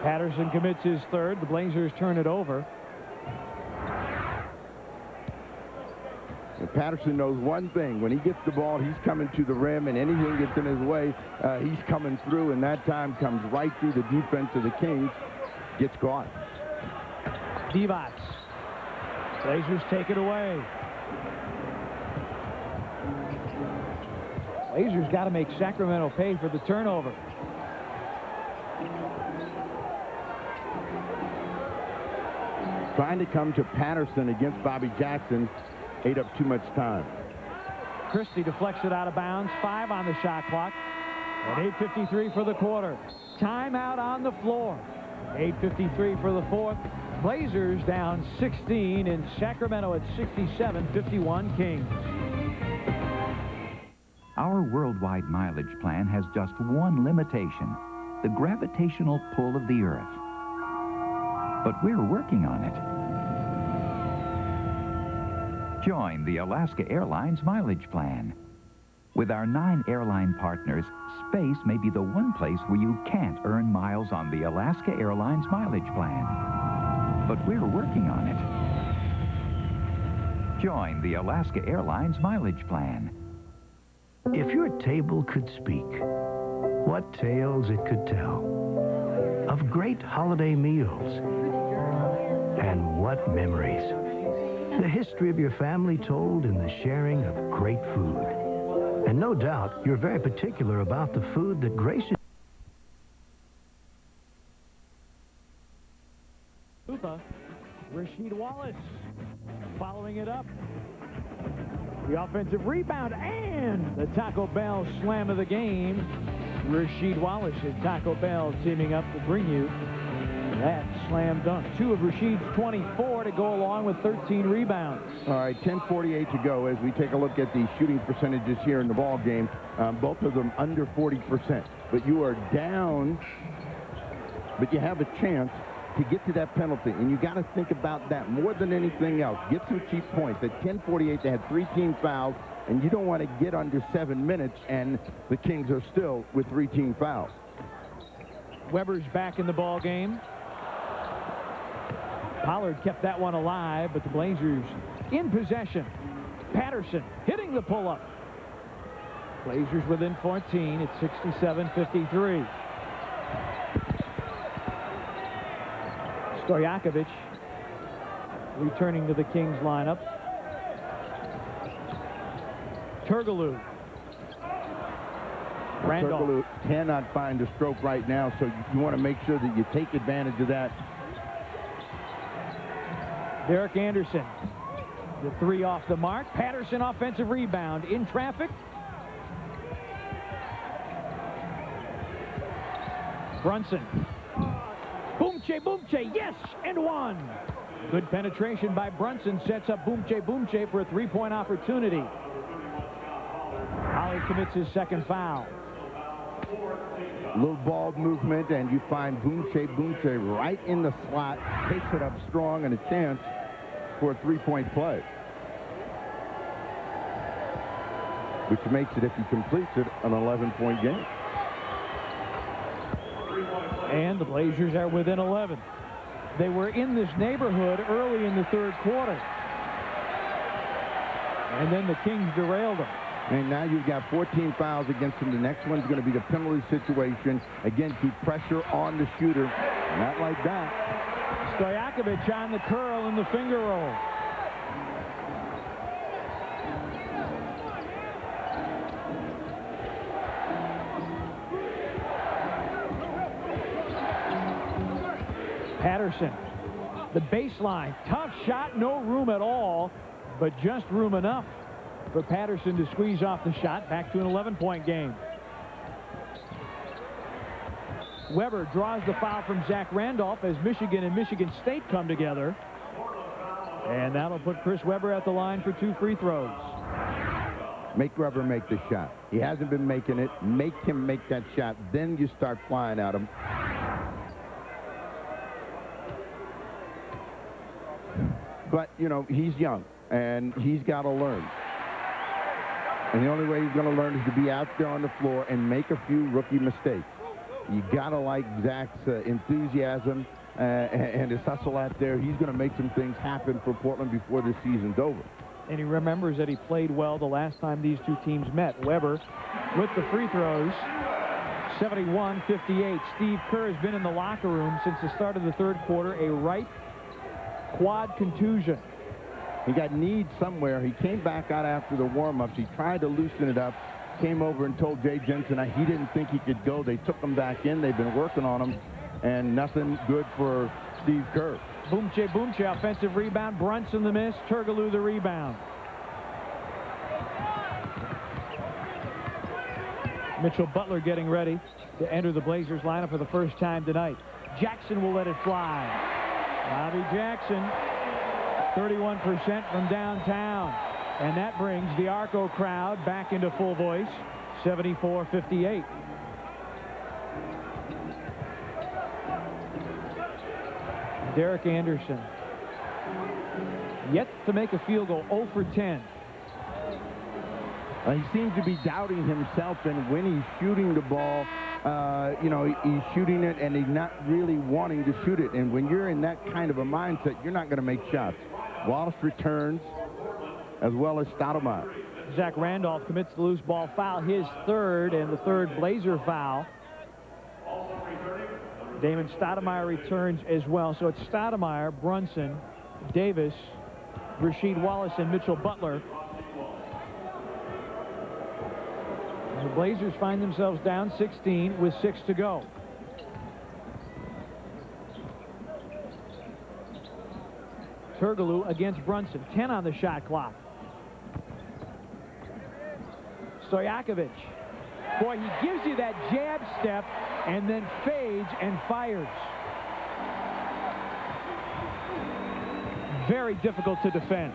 Patterson commits his third. The Blazers turn it over. And Patterson knows one thing. When he gets the ball, he's coming to the rim, and anything gets in his way, he's coming through, and that time comes right through the defense of the Kings. Gets caught. Divac. Blazers take it away. Blazers got to make Sacramento pay for the turnover. Trying to come to Patterson against Bobby Jackson. Ate up too much time. Christie deflects it out of bounds. 5 on the shot clock. And 8:53 for the quarter. Timeout on the floor. 8:53 for the fourth. Blazers down 16 in Sacramento at 67-51 Kings. Our worldwide mileage plan has just one limitation: the gravitational pull of the Earth. But we're working on it. Join the Alaska Airlines mileage plan. With our 9 airline partners, space may be the one place where you can't earn miles on the Alaska Airlines mileage plan. But we're working on it. Join the Alaska Airlines mileage plan. If your table could speak, what tales it could tell of great holiday meals, and what memories. The history of your family told in the sharing of great food. And no doubt, you're very particular about the food that graces. Rasheed Wallace following it up. The offensive rebound and the Taco Bell slam of the game. Rasheed Wallace and Taco Bell teaming up to bring you that slam dunk. 2 of Rasheed's 24 to go along with 13 rebounds. All right, 10:48 to go as we take a look at the shooting percentages here in the ball game. Both of them under 40%. But you are down, but you have a chance to get to that penalty, and you got to think about that more than anything else. Get some cheap points. At 10:48, they had 3 team fouls, and you don't want to get under 7 minutes, and the Kings are still with 3 team fouls. Weber's back in the ball game. Pollard kept that one alive, but the Blazers in possession. Patterson hitting the pull-up. Blazers within 14 at 67-53. Stojakovic returning to the Kings lineup. Turgaloo. Randolph. Turgaloo cannot find a stroke right now, so you want to make sure that you take advantage of that. Derek Anderson. The three off the mark. Patterson offensive rebound in traffic. Brunson. Boomche, yes, and one. Good penetration by Brunson sets up Boomche for a three-point opportunity. Holly commits his second foul. Little ball movement, and you find Boomche right in the slot, takes it up strong, and a chance for a three-point play. Which makes it, if he completes it, an 11-point game. And the Blazers are within 11. They were in this neighborhood early in the third quarter. And then the Kings derailed them. And now you've got 14 fouls against him. The next one's going to be the penalty situation. Again, keep pressure on the shooter. Not like that. Stojakovic on the curl and the finger roll. Patterson, the baseline, tough shot, no room at all, but just room enough for Patterson to squeeze off the shot. Back to an 11-point game. Weber draws the foul from Zach Randolph as Michigan and Michigan State come together. And that'll put Chris Weber at the line for 2 free throws. Make Weber make the shot. He hasn't been making it. Make him make that shot. Then you start flying at him. But, you know, he's young, and he's got to learn. And the only way he's going to learn is to be out there on the floor and make a few rookie mistakes. You got to like Zach's enthusiasm and his hustle out there. He's going to make some things happen for Portland before the season's over. And he remembers that he played well the last time these two teams met. Weber with the free throws, 71-58. Steve Kerr has been in the locker room since the start of the third quarter, a right quad contusion. He got kneed somewhere. He came back out after the warm-ups. He tried to loosen it up, came over and told Jay Jensen he didn't think he could go. They took him back in. They've been working on him, and nothing good for Steve Kerr. Boomche, offensive rebound. Brunson the miss. Turgaloo the rebound. Mitchell Butler getting ready to enter the Blazers lineup for the first time tonight. Jackson will let it fly. Bobby Jackson, 31% from downtown. And that brings the Arco crowd back into full voice, 74-58. Derek Anderson, yet to make a field goal, 0 for 10. He seems to be doubting himself, and when he's shooting the ball, you know, he's shooting it and he's not really wanting to shoot it. And when you're in that kind of a mindset, you're not going to make shots. Wallace returns, as well as Stoudamire. Zach Randolph commits the loose ball foul, his third, and the third Blazer foul. Damon Stoudamire returns as well. So it's Stoudamire, Brunson, Davis, Rasheed Wallace, and Mitchell Butler. The Blazers find themselves down 16 with 6 to go. Turgaloo against Brunson. 10 on the shot clock. Stojakovic. Boy, he gives you that jab step and then fades and fires. Very difficult to defend.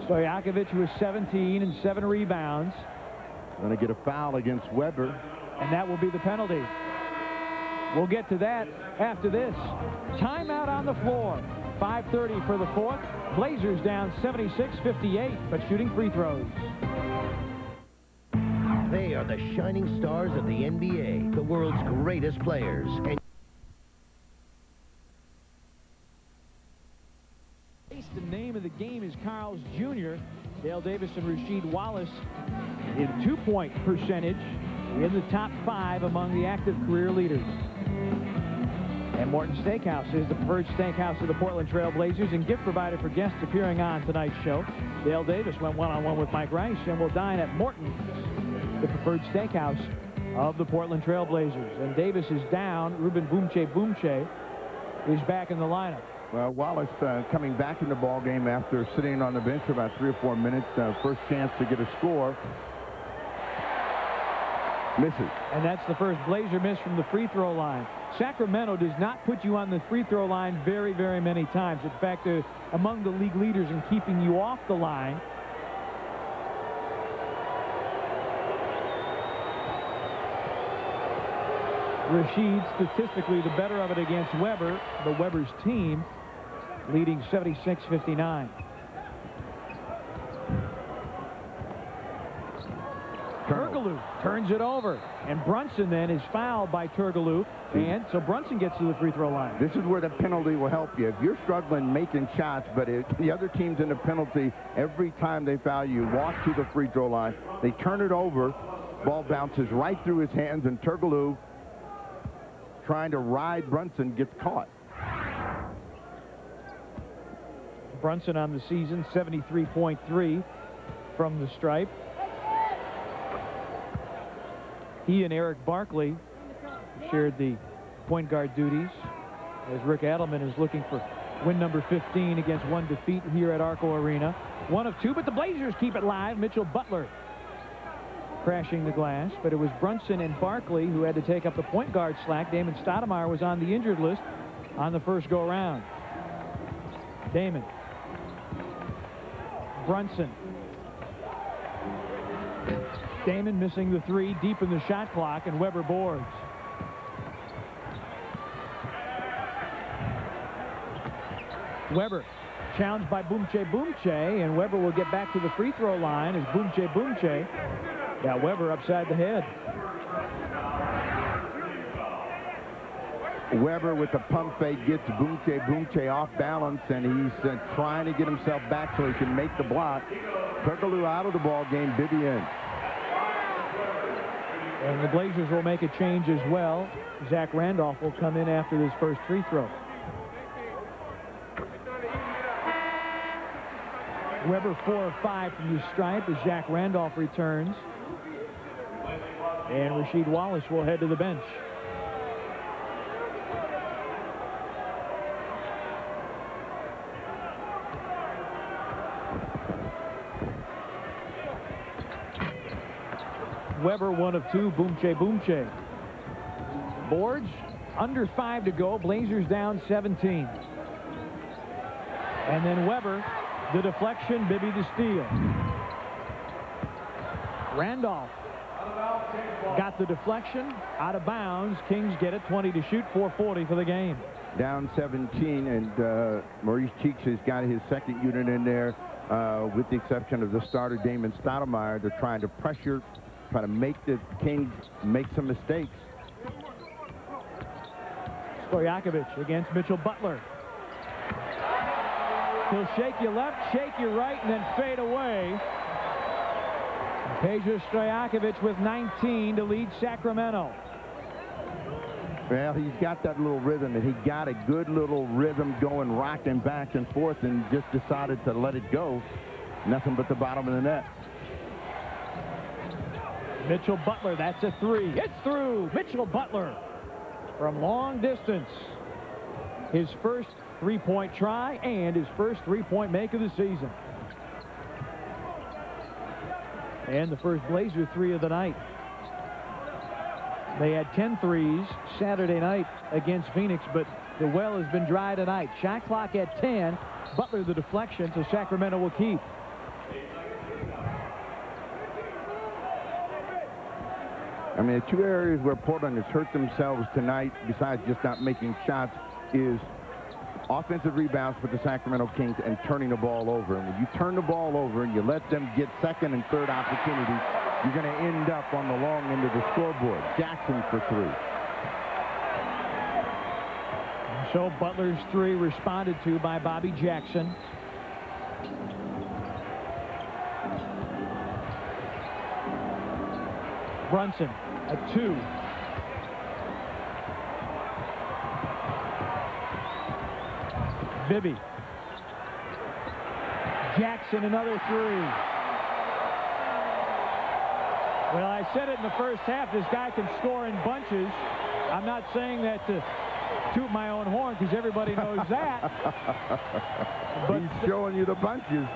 Stojakovic with 17 and 7 rebounds. Going to get a foul against Weber. And that will be the penalty. We'll get to that after this. Timeout on the floor. 5:30 for the fourth. Blazers down 76-58, but shooting free throws. They are the shining stars of the NBA, the world's greatest players. And the name of the game is Carl's Jr. Dale Davis and Rasheed Wallace in 2-point percentage in the top 5 among the active career leaders. And Morton Steakhouse is the preferred steakhouse of the Portland Trail Blazers and gift provider for guests appearing on tonight's show. Dale Davis went one-on-one with Mike Rice and will dine at Morton's, the preferred steakhouse of the Portland Trail Blazers. And Davis is down. Ruben Boomche is back in the lineup. Well, Wallace coming back in the ball game after sitting on the bench for about 3 or 4 minutes. First chance to get a score. Misses. And that's the first Blazer miss from the free throw line. Sacramento does not put you on the free throw line very, very many times. In fact, they're among the league leaders in keeping you off the line. Rashid, statistically, the better of it against Weber, the Weber's team, leading 76-59. Turkoglu turns it over, and Brunson then is fouled by Turkoglu, and so Brunson gets to the free throw line. This is where the penalty will help you. If you're struggling making shots, but if the other team's in the penalty, every time they foul you, walk to the free throw line. They turn it over, ball bounces right through his hands, and Turkoglu, trying to ride Brunson, gets caught. Brunson on the season, 73.3 from the stripe. He and Eric Barkley shared the point guard duties as Rick Adelman is looking for win number 15 against one defeat here at Arco Arena. 1 of 2, but the Blazers keep it live. Mitchell Butler crashing the glass, but it was Brunson and Barkley who had to take up the point guard slack. Damon Stoudamire was on the injured list on the first go-around. Damon. Brunson. Damon missing the 3 deep in the shot clock, and Weber boards. Weber challenged by Boomche, and Weber will get back to the free throw line as Boomche got Weber upside the head. Weber with the pump fake gets Boomche off balance, and he's trying to get himself back so he can make the block. Turkoglu out of the ball game, Bibby in. And the Blazers will make a change as well. Zach Randolph will come in after this first free throw. Weber 4 of 5 from the stripe as Zach Randolph returns. And Rasheed Wallace will head to the bench. Weber 1 of 2, Boomche. Boards, under 5 to go, Blazers down 17. And then Weber, the deflection, Bibby the steal. Randolph got the deflection, out of bounds. Kings get it, 20 to shoot, 4:40 for the game. Down 17, and Maurice Cheeks has got his second unit in there, with the exception of the starter, Damon Stoudamire. They're trying to pressure, try to make the Kings make some mistakes. Stojakovic against Mitchell Butler. He'll shake you left, shake you right, and then fade away. Peja Stojakovic with 19 to lead Sacramento. Well, he's got that little rhythm, and he got a good little rhythm going, rocking back and forth, and just decided to let it go. Nothing but the bottom of the net. Mitchell Butler, that's a 3. It's through. Mitchell Butler from long distance. His first three-point try and his first three-point make of the season. And the first Blazer 3 of the night. They had 10 threes Saturday night against Phoenix, but the well has been dry tonight. Shot clock at 10. Butler the deflection, so Sacramento will keep. I mean, the two areas where Portland has hurt themselves tonight, besides just not making shots, is offensive rebounds for the Sacramento Kings and turning the ball over. And when you turn the ball over and you let them get second and third opportunities, you're going to end up on the long end of the scoreboard. Jackson for 3. So Butler's 3 responded to by Bobby Jackson. Brunson, a 2. Bibby. Jackson, another three. Well, I said it in the first half, this guy can score in bunches. I'm not saying that to toot my own horn, because everybody knows that. But he's showing you the bunches.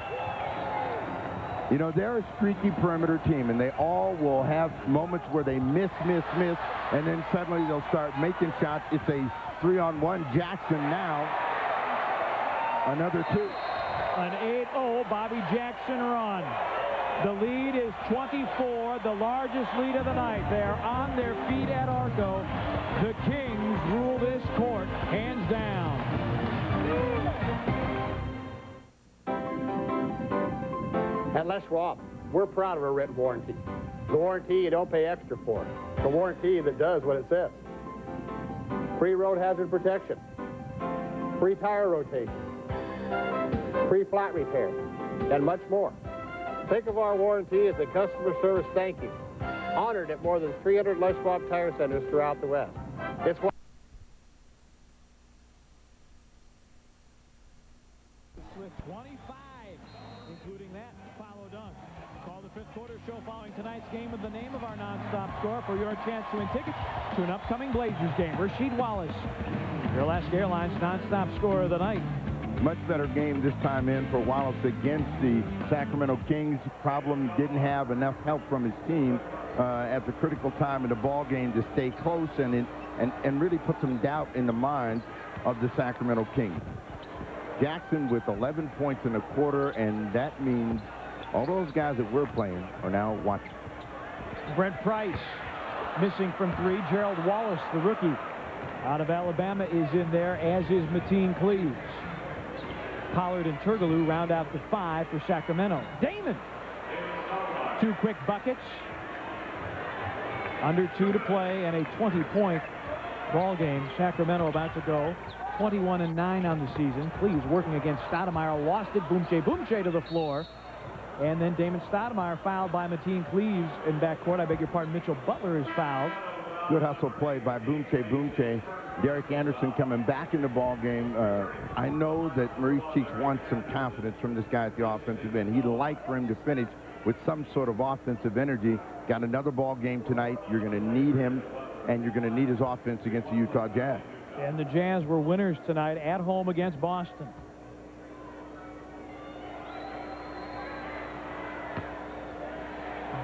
You know, they're a streaky perimeter team, and they all will have moments where they miss, and then suddenly they'll start making shots. It's a 3-on-1. Jackson now. Another two. An 8-0 Bobby Jackson run. The lead is 24, the largest lead of the night. They're on their feet at Arco. The Kings rule this court hands down. At Les Schwab, we're proud of our written warranty. The warranty you don't pay extra for. The warranty that does what it says. Free road hazard protection. Free tire rotation. Free flat repair. And much more. Think of our warranty as a customer service thank you. Honored at more than 300 Les Schwab tire centers throughout the West. It's what with 25, including that follow dunk. Call the fifth quarter show following tonight's game with the name of our nonstop score for your chance to win tickets to an upcoming Blazers game. Rasheed Wallace, your Alaska Airlines nonstop score of the night. Much better game this time in for Wallace against the Sacramento Kings. Problem, didn't have enough help from his team at the critical time in the ball game to stay close and really put some doubt in the minds of the Sacramento Kings. Jackson with 11 points in a quarter, and that means all those guys that we're playing are now watching. Brent Price missing from three. Gerald Wallace, the rookie out of Alabama, is in there, as is Mateen Cleaves. Pollard and Turgaloo round out the five for Sacramento. Damon, two quick buckets. Under 2 to play, and a 20-point ball game. Sacramento about to go 21-9 on the season. Cleaves working against Stoudamire, lost it. Boomche to the floor. And then Damon Stoudamire fouled by Mateen Cleaves in backcourt. I beg your pardon, Mitchell Butler is fouled. Good hustle play by Boomche. Derek Anderson coming back in the ball game. I know that Maurice Cheeks wants some confidence from this guy at the offensive end. He'd like for him to finish with some sort of offensive energy. Got another ball game tonight. You're going to need him, and you're going to need his offense against the Utah Jazz. And the Jazz were winners tonight at home against Boston.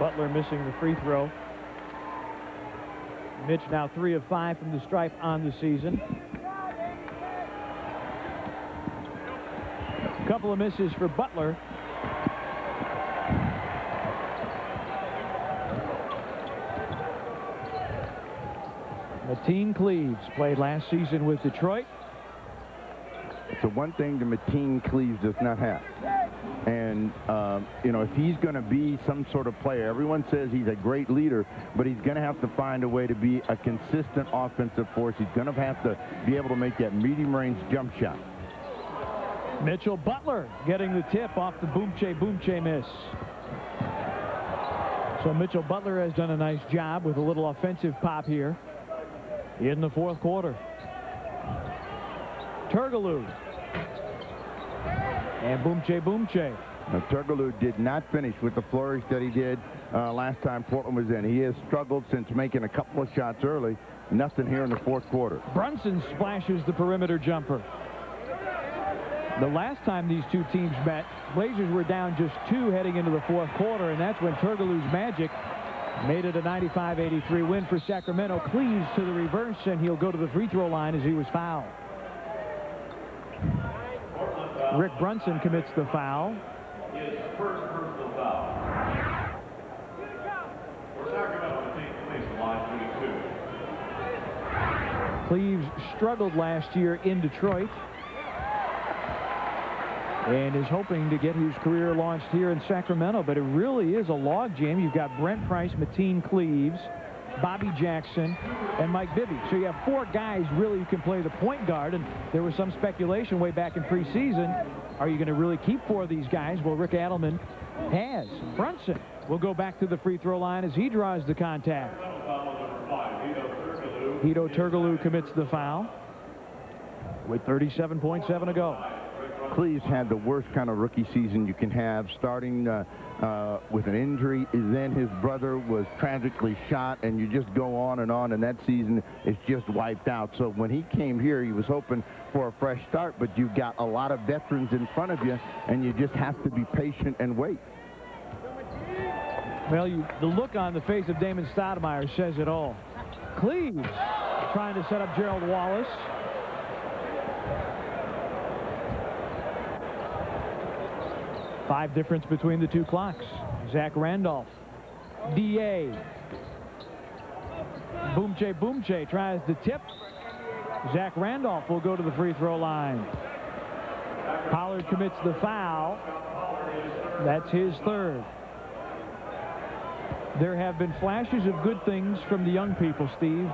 Butler missing the free throw. Mitch now 3 of 5 from the stripe on the season. A couple of misses for Butler. Mateen Cleaves played last season with Detroit. So one thing that Mateen Cleaves does not have. And, you know, if he's going to be some sort of player, everyone says he's a great leader, but he's going to have to find a way to be a consistent offensive force. He's going to have to be able to make that medium-range jump shot. Mitchell Butler getting the tip off the Boomche miss. So Mitchell Butler has done a nice job with a little offensive pop here in the fourth quarter. Turgaloo. And Boomche. Now, Turgaloo did not finish with the flourish that he did last time Portland was in. He has struggled since making a couple of shots early. Nothing here in the fourth quarter. Brunson splashes the perimeter jumper. The last time these two teams met, Blazers were down just 2 heading into the fourth quarter, and that's when Turgaloo's Magic made it a 95-83 win for Sacramento. Cleaves to the reverse, and he'll go to the free throw line as he was fouled. Rick Brunson commits the foul. His first personal foul. For Sacramento, Cleaves line 22. Cleaves struggled last year in Detroit and is hoping to get his career launched here in Sacramento, but it really is a log jam. You've got Brent Price, Mateen Cleaves, Bobby Jackson, and Mike Bibby. So you have 4 guys really who can play the point guard, and there was some speculation way back in preseason. Are you going to really keep 4 of these guys? Well, Rick Adelman has. Brunson will go back to the free throw line as he draws the contact. Hedo Turgaloo commits the foul with 37.7 to go. Cleve's had the worst kind of rookie season you can have, starting with an injury. Then his brother was tragically shot, and you just go on, and that season is just wiped out. So when he came here, he was hoping for a fresh start, but you've got a lot of veterans in front of you, and you just have to be patient and wait. Well, the look on the face of Damon Stoudamire says it all. Cleves trying to set up Gerald Wallace. Five difference between the two clocks. Zach Randolph. D.A. Boomche tries to tip. Zach Randolph will go to the free throw line. Pollard commits the foul. That's his third. There have been flashes of good things from the young people, Steve.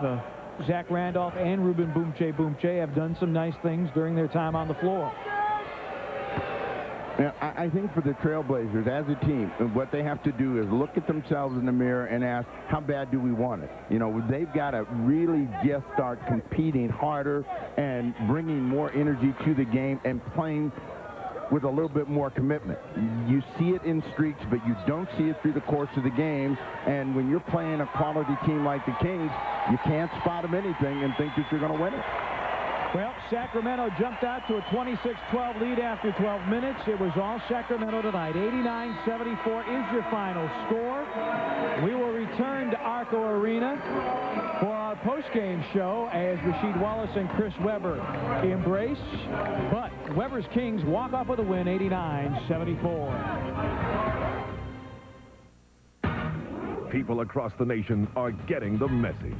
Zach Randolph and Ruben Boomche have done some nice things during their time on the floor. Now, I think for the Trailblazers as a team, what they have to do is look at themselves in the mirror and ask, how bad do we want it? You know, they've got to really just start competing harder and bringing more energy to the game and playing with a little bit more commitment. You see it in streaks, but you don't see it through the course of the game. And when you're playing a quality team like the Kings, you can't spot them anything and think that you're going to win it. Well, Sacramento jumped out to a 26-12 lead after 12 minutes. It was all Sacramento tonight. 89-74 is your final score. We will return to Arco Arena for our post-game show as Rasheed Wallace and Chris Webber embrace. But Webber's Kings walk off with a win, 89-74. People across the nation are getting the message.